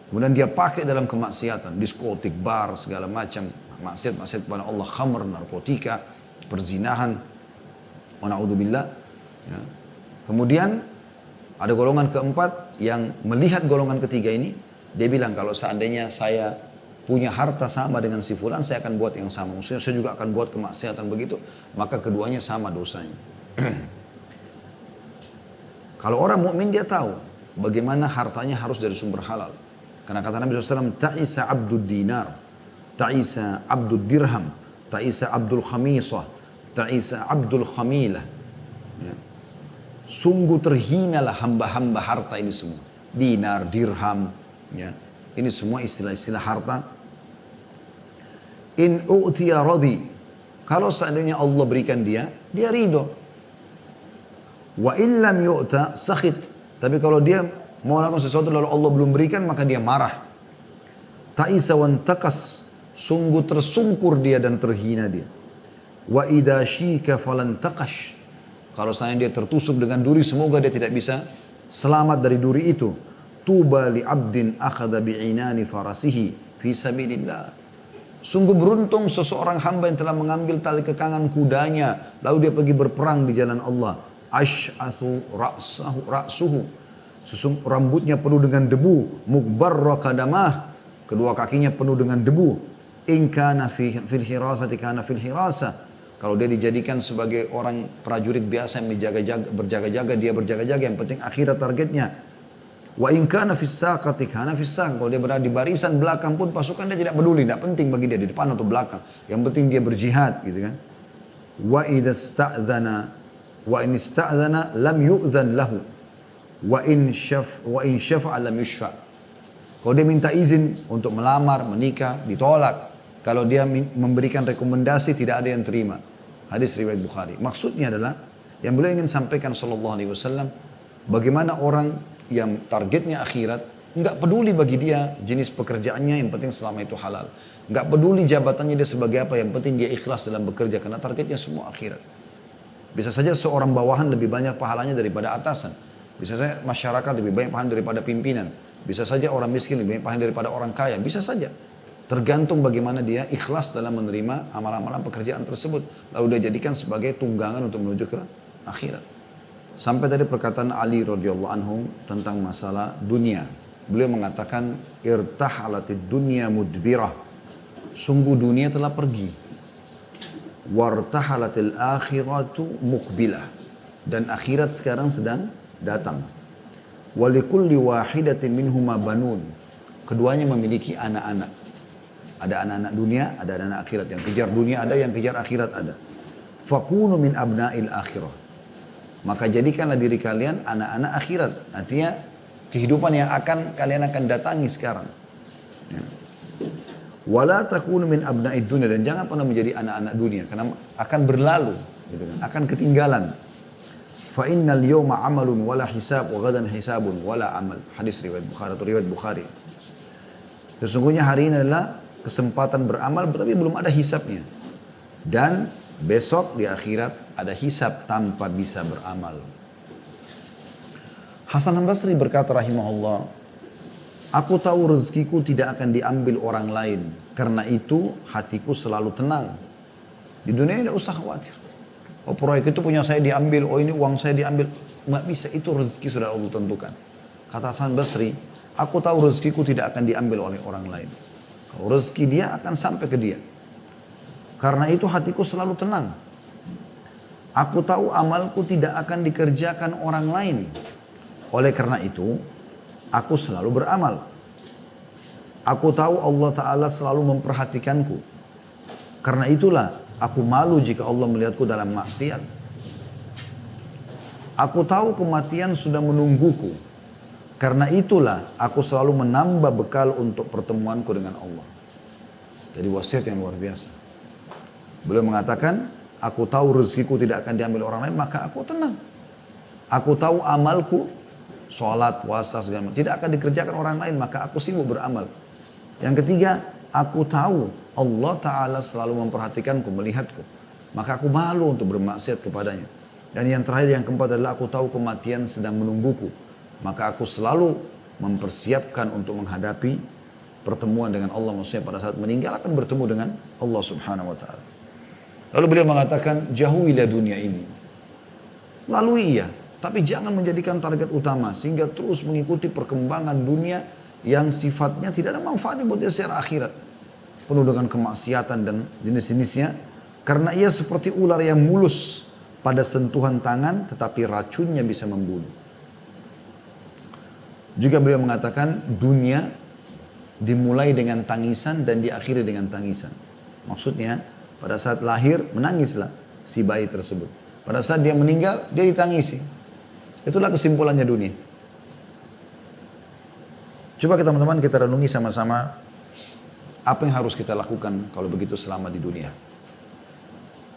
Speaker 1: Kemudian dia pakai dalam kemaksiatan, diskotik, bar, segala macam. Maksiat kepada Allah, khamr, narkotika, perzinahan, wa na'udzubillah. Ya. Kemudian ada golongan keempat yang melihat golongan ketiga ini, dia bilang kalau seandainya saya punya harta sama dengan si fulan, saya akan buat yang sama. Maksudnya saya juga akan buat kemaksiatan begitu, maka keduanya sama dosanya. Kalau orang mukmin dia tahu bagaimana hartanya harus dari sumber halal. Karena kata Nabi SAW, ta'isa abdud dinar, ta'isa abdul dirham, ta'isa abdul khamisah, ta'isa abdul khamilah. Ya. Sungguh terhinalah hamba-hamba harta ini semua. Dinar, dirham, ya. Ini semua istilah-istilah harta. In u'tiya radhi. Kalau seandainya Allah berikan dia ridho. Wa in lam yu'ta sakhit. Tapi kalau dia mau lakukan sesuatu lalu Allah belum berikan, maka dia marah. Ta'isa wan takas. Sungguh tersungkur dia dan terhina dia. Wa idha syika falan taqash. Kalau seandainya dia tertusuk dengan duri, semoga dia tidak bisa selamat dari duri itu. Tuba li abdin akhadha bi'inani farasihi fi sabilillah. Sungguh beruntung seseorang hamba yang telah mengambil tali kekangan kudanya, lalu dia pergi berperang di jalan Allah. Ash'athu ra'suhu. Rambutnya penuh dengan debu. Mukbarra kadamah. Kedua kakinya penuh dengan debu. In kana fil hirasati kana fil hirasah. Kalau dia dijadikan sebagai orang prajurit biasa yang berjaga-jaga, dia berjaga-jaga, yang penting akhirat targetnya. Wa in kana fis saqati kana fis saq. Kalau dia berada di barisan belakang pun pasukan dia tidak peduli, tidak penting bagi dia di depan atau belakang. Yang penting dia berjihad, gitu kan. Wa idza sta'dzana wa in ista'dzana lam yu'dzan lahu. Wa in syafa'a lam yushfa'. Kalau dia minta izin untuk melamar, menikah, ditolak. Kalau dia memberikan rekomendasi, tidak ada yang terima. Hadis riwayat Bukhari. Maksudnya adalah yang beliau ingin sampaikan sallallahu alaihi wasallam, bagaimana orang yang targetnya akhirat, nggak peduli bagi dia jenis pekerjaannya, yang penting selama itu halal. Nggak peduli jabatannya dia sebagai apa, yang penting dia ikhlas dalam bekerja karena targetnya semua akhirat. Bisa saja seorang bawahan lebih banyak pahalanya daripada atasan. Bisa saja masyarakat lebih banyak pahala daripada pimpinan. Bisa saja orang miskin lebih banyak pahala daripada orang kaya. Bisa saja. Tergantung bagaimana dia ikhlas dalam menerima amalan-amalan pekerjaan tersebut. Lalu dia jadikan sebagai tunggangan untuk menuju ke akhirat. Sampai tadi perkataan Ali radhiyallahu anhu tentang masalah dunia. Beliau mengatakan, irtahalatid dunya mudbirah. Sungguh dunia telah pergi. Wartahalatil akhiratu muqbilah. Dan akhirat sekarang sedang datang. Walikulli wahidatin minhuma banun. Keduanya memiliki anak-anak. Ada anak-anak dunia, ada anak-anak akhirat. Yang kejar dunia ada, yang kejar akhirat ada. Fakunu min abna'il akhirah. Maka jadikanlah diri kalian anak-anak akhirat. Artinya kehidupan yang kalian akan datangi sekarang. Ya. Wala takunu min abna'id dunia. Dan jangan pernah menjadi anak-anak dunia. Karena akan berlalu. Gitu kan. Akan ketinggalan. Fa innal yawma amalun wala hisab wa gadan hisabun wala amal. Hadis riwayat Bukhari atau riwayat Bukhari. Sesungguhnya hari ini adalah kesempatan beramal, tapi belum ada hisabnya. Dan Besok di akhirat ada hisab tanpa bisa beramal. Hasan al-Basri berkata rahimahullah, aku tahu rezekiku tidak akan diambil orang lain. Karena itu hatiku selalu tenang. Di dunia ini tidak usah khawatir. Oh proyek itu punya saya diambil, oh ini uang saya diambil. Nggak bisa, itu rezeki sudah Allah tentukan. Kata Hasan Basri, aku tahu rezekiku tidak akan diambil oleh orang lain. Kalau rezeki dia akan sampai ke dia. Karena itu hatiku selalu tenang. Aku tahu amalku tidak akan dikerjakan orang lain. Oleh karena itu, aku selalu beramal. Aku tahu Allah Ta'ala selalu memperhatikanku. Karena itulah, aku malu jika Allah melihatku dalam maksiat. Aku tahu kematian sudah menungguku. Karena itulah, aku selalu menambah bekal untuk pertemuanku dengan Allah. Jadi wasiat yang luar biasa. Beliau mengatakan, aku tahu rezekiku tidak akan diambil orang lain, maka aku tenang. Aku tahu amalku, sholat, puasa, segala macam, tidak akan dikerjakan orang lain, maka aku sibuk beramal. Yang ketiga, aku tahu Allah Ta'ala selalu memperhatikanku, melihatku. Maka aku malu untuk bermaksiat kepadanya. Dan yang terakhir, yang keempat adalah aku tahu kematian sedang menungguku. Maka aku selalu mempersiapkan untuk menghadapi pertemuan dengan Allah. Maksudnya pada saat meninggal akan bertemu dengan Allah Subhanahu Wa Ta'ala. Lalu beliau mengatakan, jauhilah dunia ini. Lalui iya, tapi jangan menjadikan target utama. Sehingga terus mengikuti perkembangan dunia yang sifatnya tidak ada manfaatnya buat dia secara akhirat. Penuh dengan kemaksiatan dan jenis-jenisnya. Karena ia seperti ular yang mulus pada sentuhan tangan, tetapi racunnya bisa membunuh. Juga beliau mengatakan, dunia dimulai dengan tangisan dan diakhiri dengan tangisan. Maksudnya, pada saat lahir, menangislah si bayi tersebut. Pada saat dia meninggal, dia ditangisi. Itulah kesimpulannya dunia. Coba teman-teman kita renungi sama-sama apa yang harus kita lakukan kalau begitu selama di dunia.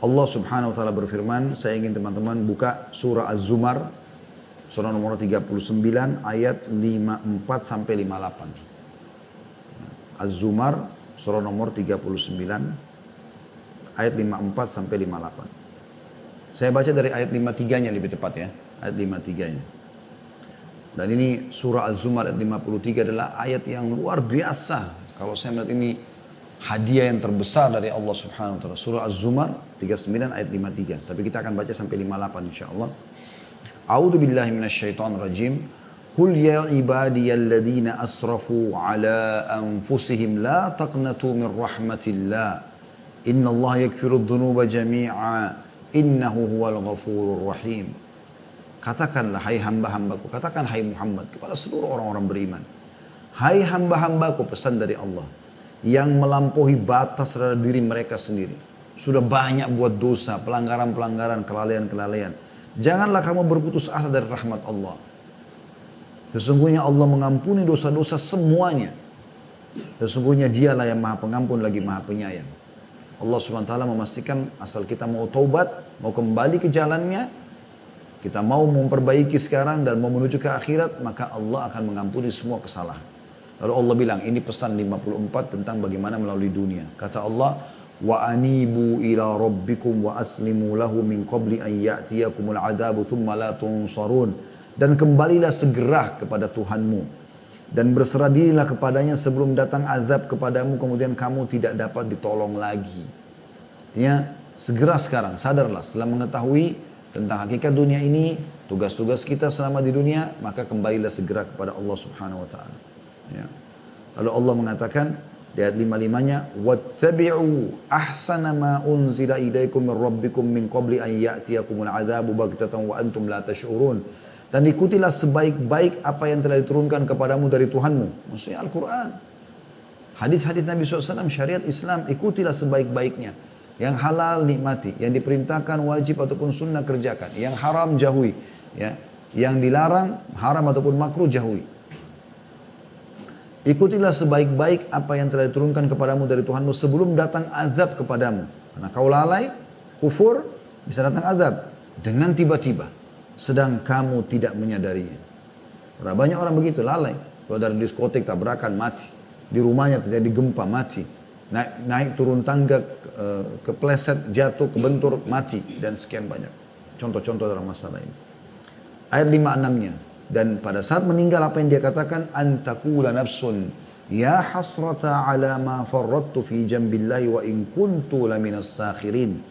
Speaker 1: Allah Subhanahu wa taala berfirman, saya ingin teman-teman buka surah Az-Zumar, surah nomor 39 ayat 54 sampai 58. Az-Zumar surah nomor 39 ayat 54 sampai 58. Saya baca dari ayat 53-nya lebih tepat ya, ayat 53-nya. Dan ini surah Az-Zumar ayat 53 adalah ayat yang luar biasa. Kalau saya melihat ini hadiah yang terbesar dari Allah Subhanahu wa taala. Surah Az-Zumar 39 ayat 53. Tapi kita akan baca sampai 58 insyaallah. A'udzu billahi minasyaitonir rajim. Qul ya ibadiyalladzina asrafu ala anfusihim la taqnatu min rahmatillah. Inna Allah yakfirud dhunuba jami'a. Innahu huwal ghafurur rahim. Katakanlah hai hamba-hambaku. Katakan hai Muhammad kepada seluruh orang-orang beriman. Hai hamba-hambaku, pesan dari Allah. Yang melampaui batas terhadap diri mereka sendiri. Sudah banyak buat dosa, pelanggaran-pelanggaran, kelalaian-kelalaian. Janganlah kamu berputus asa dari rahmat Allah. Sesungguhnya Allah mengampuni dosa-dosa semuanya. Sesungguhnya dialah yang maha pengampun lagi maha penyayang. Allah SWT memastikan asal kita mau taubat, mau kembali ke jalannya, kita mau memperbaiki sekarang dan mau menuju ke akhirat, maka Allah akan mengampuni semua kesalahan. Lalu Allah bilang, ini pesan 54 tentang bagaimana melalui dunia. Kata Allah, wa anibu ila rabbikum wa aslimu lahu min qabli an ya'tiyakumul adabu thumma la tunsarun. Dan kembalilah segera kepada Tuhanmu. Dan berserah dirilah kepadanya sebelum datang azab kepadamu, kemudian kamu tidak dapat ditolong lagi. Artinya, segera sekarang, sadarlah setelah mengetahui tentang hakikat dunia ini, tugas-tugas kita selama di dunia, maka kembalilah segera kepada Allah Subhanahu wa taala. Ya. Lalu Allah mengatakan di ayat 55-nya, wattabi'u ahsana ma unzila ilaikum min rabbikum min qabli an ya'tiyakumul adzabu baghtatan wa antum la tash'urun. Dan ikutilah sebaik-baik apa yang telah diturunkan kepadamu dari Tuhanmu. Maksudnya Al-Quran. Hadis-hadis Nabi SAW, syariat Islam, ikutilah sebaik-baiknya. Yang halal nikmati, yang diperintahkan wajib ataupun sunnah kerjakan. Yang haram jauhi. Ya. Yang dilarang haram ataupun makruh jauhi. Ikutilah sebaik-baik apa yang telah diturunkan kepadamu dari Tuhanmu sebelum datang azab kepadamu. Karena kau lalai, kufur, bisa datang azab. Dengan tiba-tiba. Sedang kamu tidak menyadarinya. Karena banyak orang begitu, lalai. Kalau dari diskotik tabrakan, mati. Di rumahnya terjadi gempa, mati. naik turun tangga, kepleset, jatuh, kebentur, mati, dan sekian banyak. Contoh-contoh dalam masalah ini. Ayat 5-6-nya. Dan pada saat meninggal apa yang dia katakan? Antakula nafsun ya hasrata ala ma farrattu fi jambillahi wa in kuntu laminas sakhirin.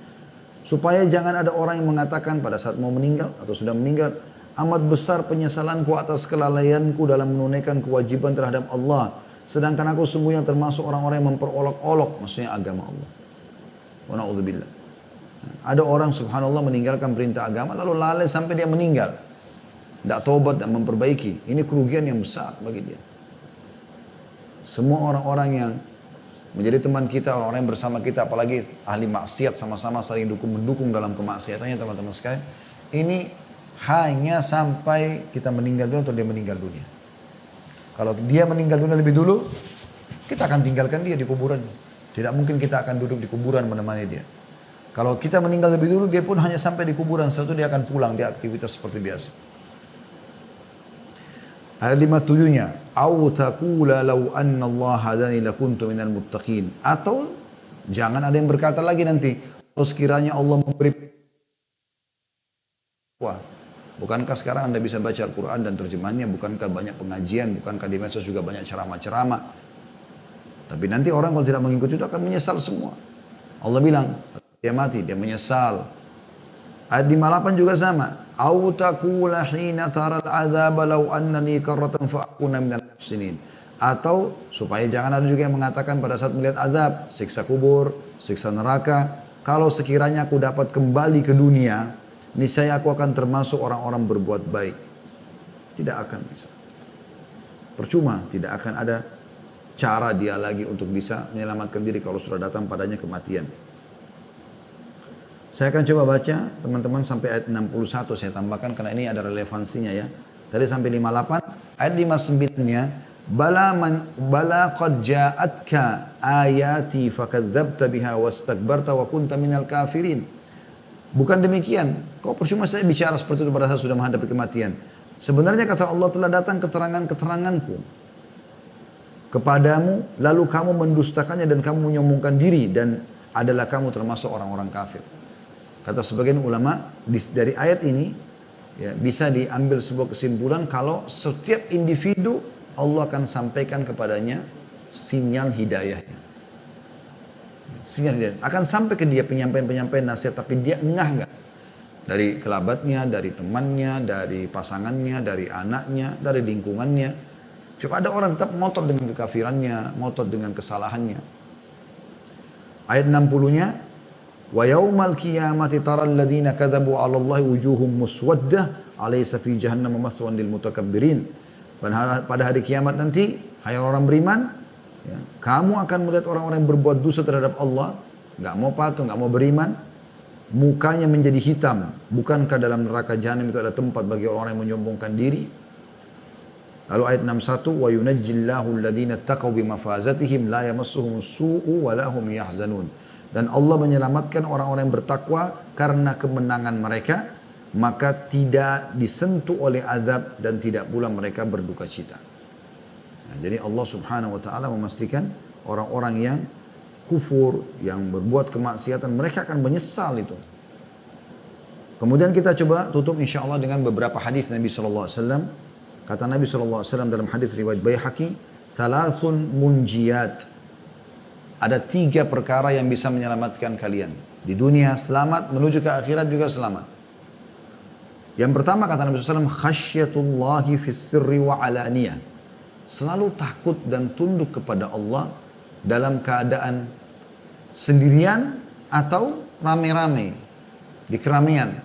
Speaker 1: Supaya jangan ada orang yang mengatakan pada saat mau meninggal atau sudah meninggal, amat besar penyesalanku atas kelalaianku dalam menunaikan kewajiban terhadap Allah. Sedangkan aku sungguhnya termasuk orang-orang yang memperolok-olok, maksudnya agama Allah. Wa na'udzubillah. Ada orang subhanallah meninggalkan perintah agama lalu lalai sampai dia meninggal. Tidak taubat dan memperbaiki. Ini kerugian yang besar bagi dia. Semua orang-orang yang menjadi teman kita, orang-orang yang bersama kita, apalagi ahli maksiat sama-sama saling mendukung dalam kemaksiatannya teman-teman sekalian. Ini hanya sampai kita meninggal dulu atau dia meninggal dunia. Kalau dia meninggal dunia lebih dulu, kita akan tinggalkan dia di kuburan. Tidak mungkin kita akan duduk di kuburan menemani dia. Kalau kita meninggal lebih dulu, dia pun hanya sampai di kuburan. Setelah itu dia akan pulang, dia aktivitas seperti biasa. Ayat 57-nya, "Au taqula law anna Allah hadani lakuntu minal muttaqin." Atau jangan ada yang berkata lagi nanti, kalau sekiranya Allah memberi, wah, bukankah sekarang Anda bisa baca Al-Quran dan terjemahannya? Bukankah banyak pengajian? Bukankah di medsos juga banyak ceramah-ceramah? Tapi nanti orang kalau tidak mengikuti itu akan menyesal semua. Allah bilang, dia mati, dia menyesal. Ayat 58 juga sama. Au taqula hina taral adzab law annani karratan fa akuna minal muhsinin. Atau supaya jangan ada juga yang mengatakan pada saat melihat azab, siksa kubur, siksa neraka, kalau sekiranya aku dapat kembali ke dunia, niscaya aku akan termasuk orang-orang berbuat baik. Tidak akan bisa. Percuma, tidak akan ada cara dia lagi untuk bisa menyelamatkan diri kalau sudah datang padanya kematian. Saya akan coba baca teman-teman sampai ayat 61 saya tambahkan karena ini ada relevansinya ya. Tadi sampai 58, ayat 59-nya, bala qad ja'atka ayati fakadzdzabta biha wastakbarta wa kunta minal kafirin. Bukan demikian. Kok percuma saya bicara seperti itu pada saat sudah menghadapi kematian. Sebenarnya kata Allah telah datang keterangan-keteranganku kepadamu, lalu kamu mendustakannya dan kamu menyombongkan diri dan adalah kamu termasuk orang-orang kafir. Kata sebagian ulama dari ayat ini ya, bisa diambil sebuah kesimpulan kalau setiap individu Allah akan sampaikan kepadanya sinyal hidayahnya. Sinyal hidayah akan sampai ke dia penyampaian-penyampaian nasihat, tapi dia engah enggak. Dari kerabatnya, dari temannya, dari pasangannya, dari anaknya, dari lingkungannya. Coba ada orang tetap ngotot dengan kekafirannya, ngotot dengan kesalahannya. Ayat 60-nya, wa yaumal qiyamati taral ladzina kadzabu 'ala Allahi wujuhum muswaddah alaysa fi jahannam mathwan lil mutakabbirin. Pada hari kiamat nanti, hai orang beriman, ya, kamu akan melihat orang-orang yang berbuat dosa terhadap Allah, enggak mau patuh, enggak mau beriman, mukanya menjadi hitam. Bukankah dalam neraka jahanam itu ada tempat bagi orang yang menyombongkan diri? Lalu ayat 61, wa yunajjillahu alladhina taqaw bimafazatihim la yamassuhum su'u wa la hum yahzanun. Dan Allah menyelamatkan orang-orang yang bertakwa karena kemenangan mereka, maka tidak disentuh oleh azab dan tidak pula mereka berduka cita. Nah, jadi Allah Subhanahu wa taala memastikan orang-orang yang kufur, yang berbuat kemaksiatan, mereka akan menyesal itu. Kemudian kita coba tutup insyaallah dengan beberapa hadis Nabi sallallahu alaihi wasallam. Kata Nabi sallallahu alaihi wasallam dalam hadis riwayat Baihaqi, "Thalathun munjiyat." Ada 3 perkara yang bisa menyelamatkan kalian. Di dunia selamat, menuju ke akhirat juga selamat. Yang pertama kata Nabi SAW, khasyatullahi fis sirri wa alaniyah. Selalu takut dan tunduk kepada Allah dalam keadaan sendirian atau rame-rame, di keramaian.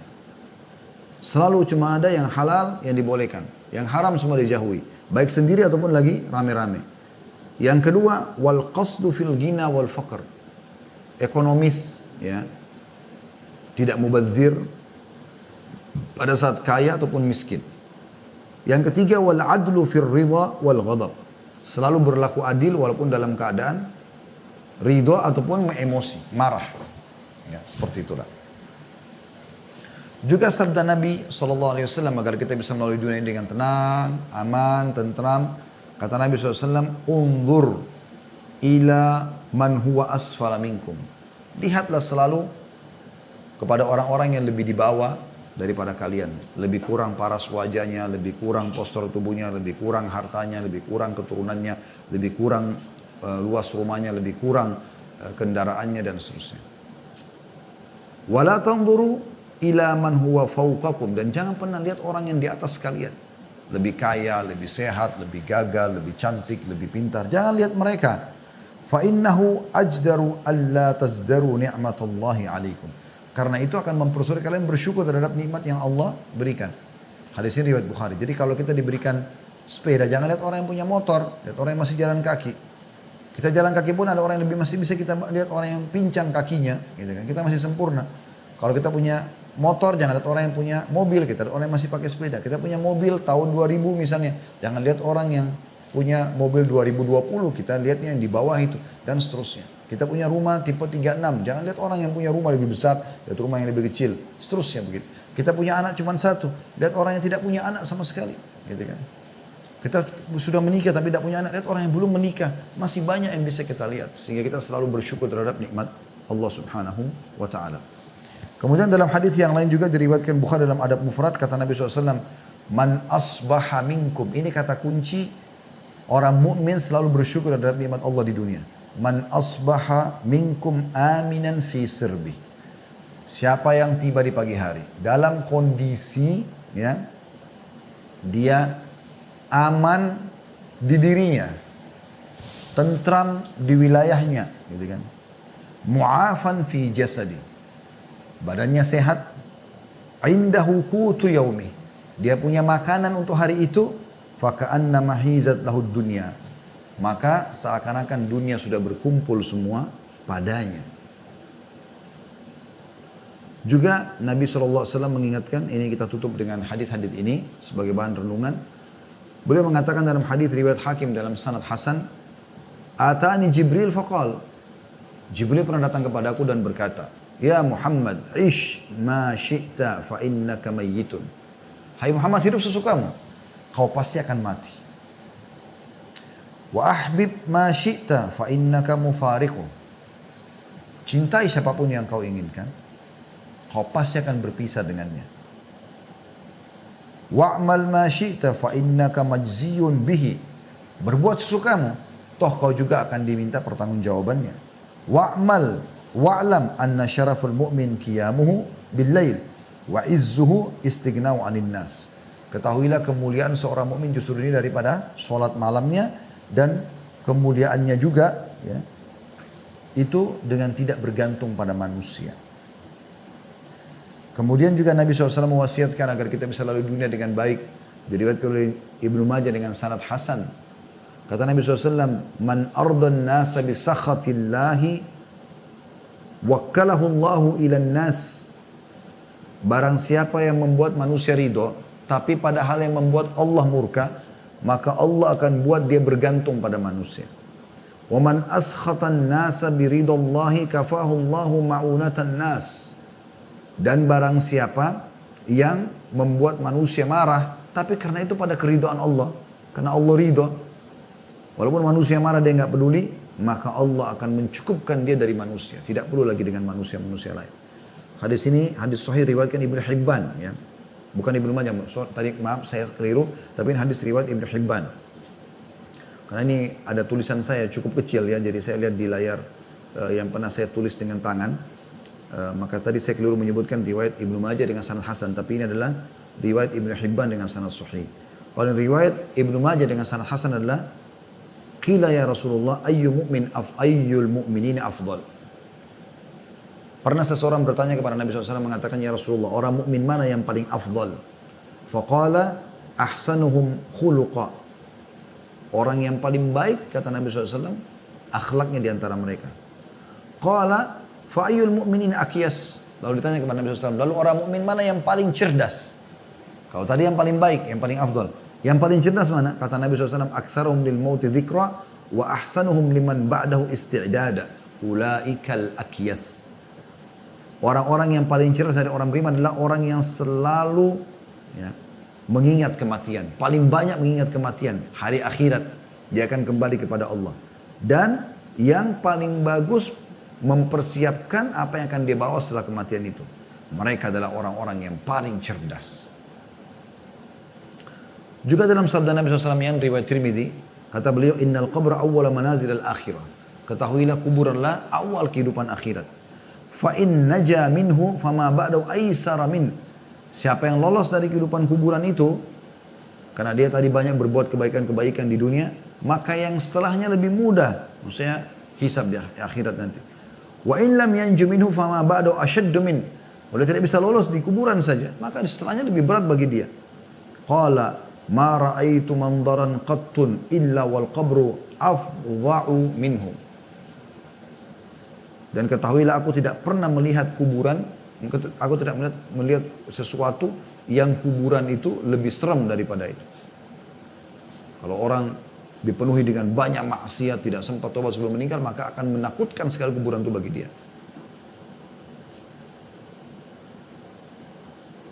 Speaker 1: Selalu cuma ada yang halal yang dibolehkan. Yang haram semua dijauhi. Baik sendiri ataupun lagi rame-rame. Yang kedua, wal qasdu fil ghina wal faqr. Ekonomis, ya. Tidak mubadzir pada saat kaya ataupun miskin. Yang ketiga, wal adlu fil ridha wal ghadab. Selalu berlaku adil walaupun dalam keadaan ridha ataupun emosi, marah. Ya, seperti itulah. Juga sabda Nabi SAW agar kita bisa melalui dunia ini dengan tenang, aman, tentram. Kata Nabi SAW, unzur ila man huwa asfala minkum. Lihatlah selalu kepada orang-orang yang lebih di bawah daripada kalian. Lebih kurang paras wajahnya, lebih kurang postur tubuhnya, lebih kurang hartanya, lebih kurang keturunannya, lebih kurang luas rumahnya, lebih kurang kendaraannya dan seterusnya. Wala tanzuru ila man huwa fawqakum, dan jangan pernah lihat orang yang di atas kalian. Lebih kaya, lebih sehat, lebih gagah, lebih cantik, lebih pintar. Jangan lihat mereka. Fa innahu ajdaru alla tazdaru ni'matallahi alaikum. Karena itu akan mempersulit kalian bersyukur terhadap nikmat yang Allah berikan. Hadis ini riwayat Bukhari. Jadi kalau kita diberikan sepeda, jangan lihat orang yang punya motor, lihat orang yang masih jalan kaki. Kita jalan kaki pun ada orang yang lebih masih bisa kita lihat orang yang pincang kakinya, gitu kan. Kita masih sempurna. Kalau kita punya motor, jangan lihat orang yang punya mobil, kita lihat orang yang masih pakai sepeda. Kita punya mobil tahun 2000 misalnya, jangan lihat orang yang punya mobil 2020, kita lihatnya yang di bawah itu, dan seterusnya. Kita punya rumah tipe 36, jangan lihat orang yang punya rumah lebih besar, lihat rumah yang lebih kecil, seterusnya begitu. Kita punya anak cuma satu, lihat orang yang tidak punya anak sama sekali, gitu kan. Kita sudah menikah tapi tidak punya anak, lihat orang yang belum menikah, masih banyak yang bisa kita lihat. Sehingga kita selalu bersyukur terhadap nikmat Allah Subhanahu wa Ta'ala. Kemudian dalam hadis yang lain juga diriwayatkan Bukhari dalam Adab Mufrad, kata Nabi SAW, man asbaha minkum, ini kata kunci orang mukmin selalu bersyukur terhadap nikmat Allah di dunia. Man asbaha minkum aminan fi sirbi. Siapa yang tiba di pagi hari dalam kondisi ya dia aman di dirinya, tentram di wilayahnya, gitu kan. Mu'afan fi jasadi. Badannya sehat. Indahu qutu yaumi. Dia punya makanan untuk hari itu, faka'anna mahizat lahud dunya. Maka seakan-akan dunia sudah berkumpul semua padanya. Juga Nabi SAW mengingatkan, ini kita tutup dengan hadis-hadis ini sebagai bahan renungan. Beliau mengatakan dalam hadis riwayat Hakim dalam sanad Hasan, Atani Jibril faqal. Jibril pernah datang kepadaku dan berkata, Ya Muhammad, ish ma syi'ta fa innaka mayyitun. Hai Muhammad, hidup sesukamu, kau pasti akan mati. Wa ahbib ma syi'ta fa innaka mufariqu. Cintai siapapun yang kau inginkan, kau pasti akan berpisah dengannya. Wa'mal ma syi'ta fa innaka majziyun bihi. Berbuat sesukamu, toh kau juga akan diminta pertanggungjawabannya. Wa'mal wa'lam anna syaraful mu'min qiyamuhu bil lail wa izzuhu istighna'u 'anil nas. Ketahuilah kemuliaan seorang mukmin justru ini daripada salat malamnya, dan kemuliaannya juga ya, itu dengan tidak bergantung pada manusia. Kemudian juga Nabi SAW mewasiatkan agar kita bisa lalu dunia dengan baik. Diriwayatkan oleh Ibnu Majah dengan sanad hasan. Kata Nabi SAW, Man ardan nasa bisakhatillahi wakkalahu Allahu ilan nas. Barang siapa yang membuat manusia ridho, tapi pada hal yang membuat Allah murka, maka Allah akan buat dia bergantung pada manusia. Wa man askhatan nasa biridallahi kafahu Allahu ma'unatan nas. Dan barang siapa yang membuat manusia marah, tapi karena itu pada keridhaan Allah, karena Allah ridho, walaupun manusia marah dia nggak peduli, maka Allah akan mencukupkan dia dari manusia, tidak perlu lagi dengan manusia-manusia lain. Hadis ini hadis sahih riwayatkan Ibnu Hibban, ya. Bukan Ibnu Majah, tadi maaf saya keliru, tapi ini hadis riwayat Ibnu Hibban. Karena ini ada tulisan saya cukup kecil ya, jadi saya lihat di layar yang pernah saya tulis dengan tangan. Maka tadi saya keliru menyebutkan riwayat Ibnu Majah dengan sanad hasan, tapi ini adalah riwayat Ibnu Hibban dengan sanad sahih. Kalau riwayat Ibnu Majah dengan sanad hasan adalah qila ya Rasulullah ayyul mu'minina afdal. Pernah seseorang bertanya kepada Nabi SAW mengatakan, Ya Rasulullah, orang mukmin mana yang paling afdal? Faqala ahsanuhum khuluqa. Orang yang paling baik, kata Nabi SAW, akhlaknya di antara mereka. Qala fa'ayyul mu'minin akyas. Lalu ditanya kepada Nabi SAW, lalu orang mukmin mana yang paling cerdas? Kalau tadi yang paling baik, yang paling afdal. Yang paling cerdas mana? Kata Nabi SAW, aktsaruhum lil mauti dzikra wa ahsanuhum liman ba'dahu isti'dada. Ulaikal akyas. Orang-orang yang paling cerdas dari orang beriman adalah orang yang selalu ya, mengingat kematian. Paling banyak mengingat kematian. Hari akhirat. Dia akan kembali kepada Allah. Dan yang paling bagus mempersiapkan apa yang akan dia bawa setelah kematian itu. Mereka adalah orang-orang yang paling cerdas. Juga dalam sabda Nabi SAW yang riwayat Tirmidzi, kata beliau, innal qabra awwala manazil al-akhirah. Ketahuilah kuburanlah awal kehidupan akhirat. Fa in naja minhu fama ba'dahu aisara min. Siapa yang lolos dari kehidupan kuburan itu, karena dia tadi banyak berbuat kebaikan-kebaikan di dunia, maka yang setelahnya lebih mudah. Maksudnya hisab di akhirat nanti. Wa in lam yanju minhu fama ba'dahu ashaddu min. Kalau dia tidak bisa lolos di kuburan saja, maka setelahnya lebih berat bagi dia. Qala ma ra'aitu mandaran qattun illa wal qabru afdha'u minhu. Dan ketahuilah aku tidak pernah melihat kuburan, aku tidak melihat sesuatu yang kuburan itu lebih serem daripada itu. Kalau orang dipenuhi dengan banyak maksiat, tidak sempat tobat sebelum meninggal, maka akan menakutkan sekali kuburan itu bagi dia.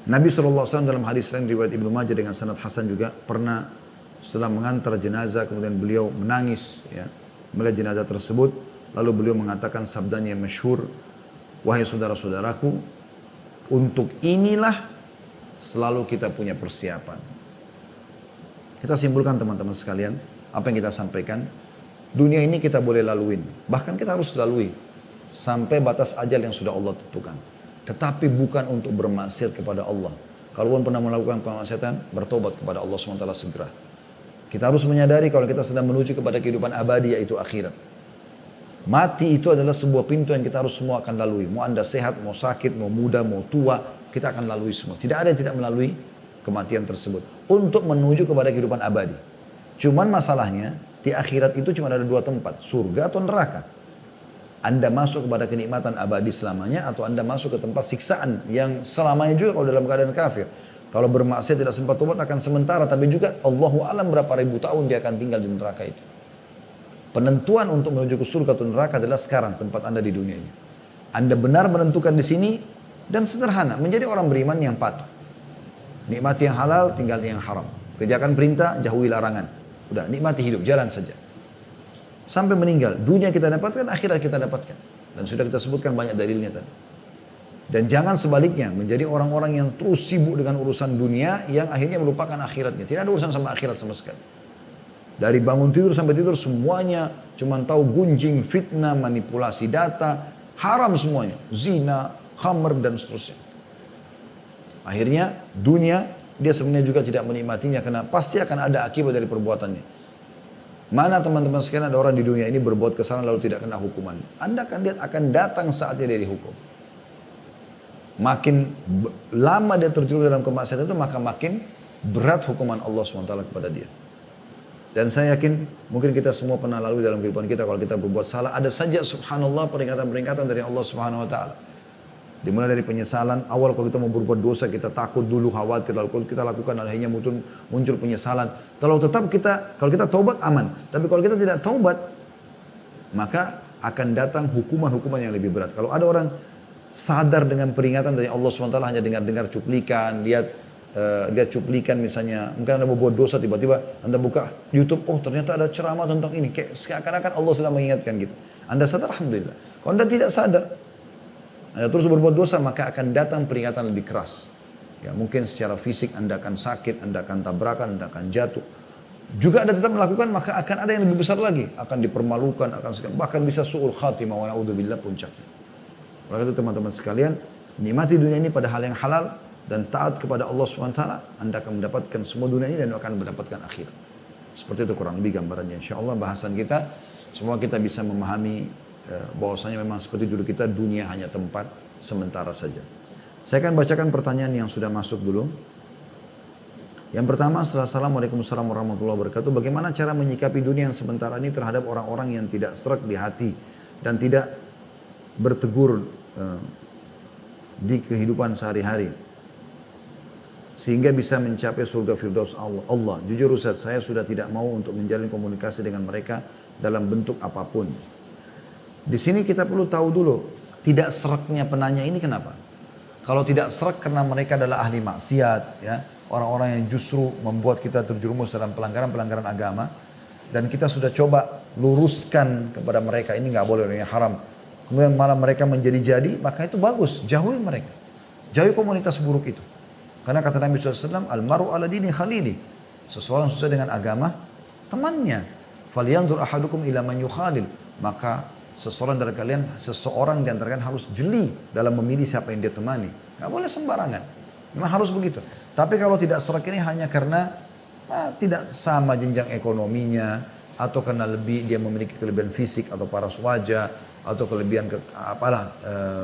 Speaker 1: Nabi SAW dalam hadis lain riwayat Ibnu Majah dengan sanad hasan juga pernah setelah mengantar jenazah kemudian beliau menangis ya, melihat jenazah tersebut, lalu beliau mengatakan sabdanya yang masyhur, wahai saudara-saudaraku, untuk inilah selalu kita punya persiapan. Kita simpulkan teman-teman sekalian, apa yang kita sampaikan, dunia ini kita boleh laluin, bahkan kita harus lalui sampai batas ajal yang sudah Allah tentukan. Tetapi bukan untuk bermaksiat kepada Allah. Kalaupun pernah melakukan kemaksiatan, bertobat kepada Allah SWT segera. Kita harus menyadari kalau kita sedang menuju kepada kehidupan abadi, yaitu akhirat. Mati itu adalah sebuah pintu yang kita harus semua akan lalui. Mau anda sehat, mau sakit, mau muda, mau tua, kita akan lalui semua. Tidak ada yang tidak melalui kematian tersebut. Untuk menuju kepada kehidupan abadi. Cuman masalahnya, di akhirat itu cuma ada dua tempat, surga atau neraka. Anda masuk kepada kenikmatan abadi selamanya atau Anda masuk ke tempat siksaan yang selamanya juga kalau dalam keadaan kafir. Kalau bermaksiat tidak sempat tobat akan sementara, tapi juga Allahu alam berapa ribu tahun dia akan tinggal di neraka itu. Penentuan untuk menuju ke surga atau neraka adalah sekarang tempat Anda di dunia ini. Anda benar menentukan di sini dan sederhana, menjadi orang beriman yang patuh. Nikmati yang halal, tinggal yang haram. Kerjakan perintah, jauhi larangan. Udah, nikmati hidup, jalan saja. Sampai meninggal, dunia kita dapatkan, akhirat kita dapatkan. Dan sudah kita sebutkan banyak dalilnya tadi. Dan jangan sebaliknya, menjadi orang-orang yang terus sibuk dengan urusan dunia, yang akhirnya melupakan akhiratnya. Tidak ada urusan sama akhirat sama sekali. Dari bangun tidur sampai tidur, semuanya cuma tahu gunjing, fitnah, manipulasi data, haram semuanya. Zina, khamr, dan seterusnya. Akhirnya, dunia, dia sebenarnya juga tidak menikmatinya, karena pasti akan ada akibat dari perbuatannya. Mana teman-teman sekalian ada orang di dunia ini berbuat kesalahan lalu tidak kena hukuman. Anda akan lihat akan datang saatnya dia dihukum. Makin lama dia terjerumus dalam kemaksiatan itu, maka makin berat hukuman Allah SWT kepada dia. Dan saya yakin mungkin kita semua pernah lalui dalam kehidupan kita kalau kita berbuat salah. Ada saja subhanallah peringatan-peringatan dari Allah SWT. Dimulai dari penyesalan, awal kalau kita mau berbuat dosa, kita takut dulu, khawatir, lalu kalau kita lakukan akhirnya muncul penyesalan. Kalau kita taubat aman, tapi kalau kita tidak taubat, maka akan datang hukuman-hukuman yang lebih berat. Kalau ada orang sadar dengan peringatan dari Allah SWT, hanya dengar cuplikan, lihat cuplikan misalnya, mungkin Anda mau buat dosa, tiba-tiba Anda buka YouTube, oh ternyata ada ceramah tentang ini, kayak seakan-akan Allah sedang mengingatkan gitu. Anda sadar, alhamdulillah. Kalau Anda tidak sadar, Anda terus berbuat dosa, maka akan datang peringatan lebih keras. Ya, mungkin secara fisik Anda akan sakit, Anda akan tabrakan, Anda akan jatuh. Juga Anda tetap melakukan, maka akan ada yang lebih besar lagi. Akan dipermalukan, bahkan bisa su'ul khatimah wa na'udzubillah puncaknya. Oleh itu teman-teman sekalian, nikmati dunia ini pada hal yang halal dan taat kepada Allah SWT, Anda akan mendapatkan semua dunia ini dan akan mendapatkan akhirat. Seperti itu kurang lebih gambarannya. InsyaAllah bahasan kita, semua kita bisa memahami bahwasanya memang seperti dulu kita, dunia hanya tempat sementara saja. Saya akan bacakan pertanyaan yang sudah masuk dulu. Yang pertama, Assalamualaikum warahmatullahi wabarakatuh. Bagaimana cara menyikapi dunia yang sementara ini terhadap orang-orang yang tidak serak di hati dan tidak bertegur di kehidupan sehari-hari sehingga bisa mencapai surga firdaus Allah. Jujur Ustaz, saya sudah tidak mau untuk menjalin komunikasi dengan mereka dalam bentuk apapun. Di sini kita perlu tahu dulu, tidak seraknya penanya ini kenapa? Kalau tidak serak karena mereka adalah ahli maksiat, ya, orang-orang yang justru membuat kita terjerumus dalam pelanggaran-pelanggaran agama, dan kita sudah coba luruskan kepada mereka, ini nggak boleh, ini haram. Kemudian malah mereka menjadi-jadi, maka itu bagus, jauhi mereka. Jauhi komunitas buruk itu. Karena kata Nabi SAW, Al-maru ala dini khalili. Seseorang sesuai dengan agama temannya. Falyanzur ahadukum ila man yukhalil. Maka seseorang di antara kalian harus jeli dalam memilih siapa yang dia temani. Nggak boleh sembarangan. Memang harus begitu. Tapi kalau tidak serak ini hanya karena tidak sama jenjang ekonominya, atau karena dia memiliki kelebihan fisik atau paras wajah, atau kelebihan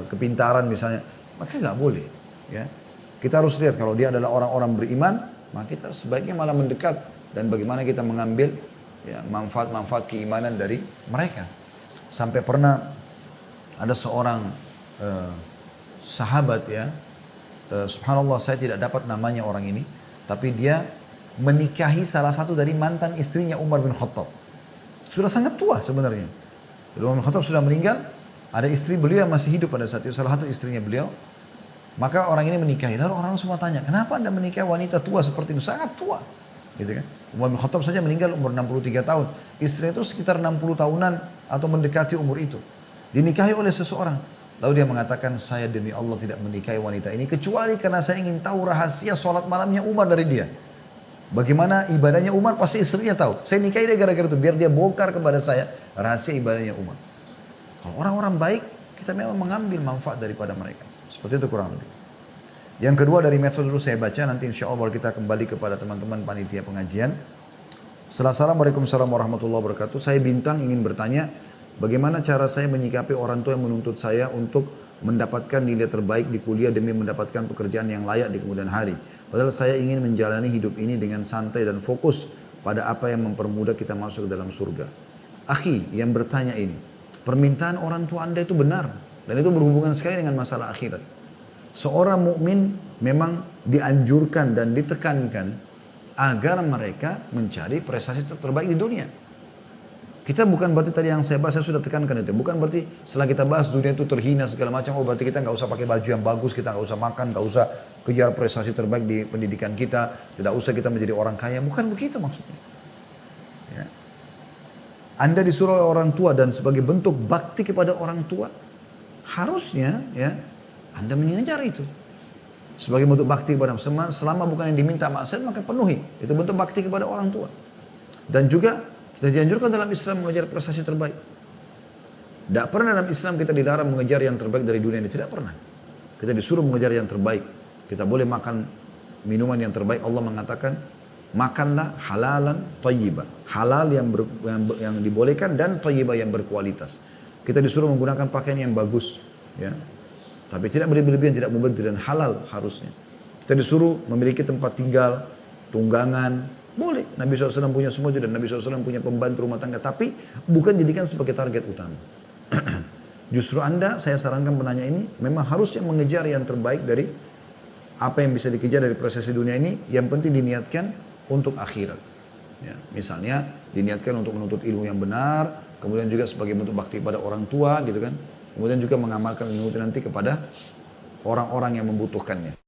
Speaker 1: kepintaran misalnya, maka nggak boleh. Ya, kita harus lihat kalau dia adalah orang-orang beriman, maka kita sebaiknya malah mendekat dan bagaimana kita mengambil ya, manfaat-manfaat keimanan dari mereka. Sampai pernah ada seorang sahabat ya, subhanallah saya tidak dapat namanya orang ini, tapi dia menikahi salah satu dari mantan istrinya Umar bin Khattab. Sudah sangat tua sebenarnya. Umar bin Khattab sudah meninggal, ada istri beliau yang masih hidup pada saat itu, salah satu istrinya beliau. Maka orang ini menikahi, lalu orang semua tanya, kenapa anda menikahi wanita tua seperti itu? Sangat tua. Gitu kan? Umar bin Khattab saja meninggal umur 63 tahun. Istrinya itu sekitar 60 tahunan atau mendekati umur itu. Dinikahi oleh seseorang. Lalu dia mengatakan, saya demi Allah tidak menikahi wanita ini kecuali karena saya ingin tahu rahasia sholat malamnya Umar dari dia. Bagaimana ibadahnya Umar pasti istrinya tahu. Saya nikahi dia gara-gara itu biar dia bongkar kepada saya rahasia ibadahnya Umar. Kalau orang-orang baik, kita memang mengambil manfaat daripada mereka. Seperti itu kurang lebih. Yang kedua dari metode dulu saya baca, nanti insya Allah kita kembali kepada teman-teman panitia pengajian. Assalamualaikum warahmatullahi wabarakatuh. Saya Bintang ingin bertanya, bagaimana cara saya menyikapi orang tua yang menuntut saya untuk mendapatkan nilai terbaik di kuliah demi mendapatkan pekerjaan yang layak di kemudian hari. Padahal saya ingin menjalani hidup ini dengan santai dan fokus pada apa yang mempermudah kita masuk ke dalam surga. Akhi yang bertanya ini, permintaan orang tua anda itu benar. Dan itu berhubungan sekali dengan masalah akhirat. Seorang mukmin memang dianjurkan dan ditekankan agar mereka mencari prestasi terbaik di dunia. Kita bukan berarti tadi yang saya bahas, saya sudah tekankan itu. Bukan berarti setelah kita bahas dunia itu terhina segala macam, oh berarti kita nggak usah pakai baju yang bagus, kita nggak usah makan, nggak usah kejar prestasi terbaik di pendidikan kita, tidak usah kita menjadi orang kaya. Bukan begitu maksudnya. Ya. Anda disuruh oleh orang tua dan sebagai bentuk bakti kepada orang tua, harusnya ya Anda mengejar itu. Sebagai bentuk bakti kepada selama bukan yang diminta maksiat maka penuhi. Itu bentuk bakti kepada orang tua. Dan juga kita dianjurkan dalam Islam mengejar prestasi terbaik. Tidak pernah dalam Islam kita dilarang mengejar yang terbaik dari dunia ini. Tidak pernah. Kita disuruh mengejar yang terbaik. Kita boleh makan minuman yang terbaik. Allah mengatakan, makanlah halalan thayyibah. Halal yang dibolehkan dan thayyibah yang berkualitas. Kita disuruh menggunakan pakaian yang bagus. Ya. Tapi tidak berlebihan, tidak mubadzir dan halal harusnya. Kita disuruh memiliki tempat tinggal, tunggangan. Boleh. Nabi SAW punya semua dan Nabi SAW punya pembantu rumah tangga. Tapi bukan jadikan sebagai target utama. Justru Anda, saya sarankan penanya ini, memang harusnya mengejar yang terbaik dari apa yang bisa dikejar dari prestasi dunia ini. Yang penting diniatkan untuk akhirat. Ya, misalnya diniatkan untuk menuntut ilmu yang benar, kemudian juga sebagai bentuk bakti pada orang tua gitu kan. Kemudian juga mengamalkan ilmu itu nanti kepada orang-orang yang membutuhkannya.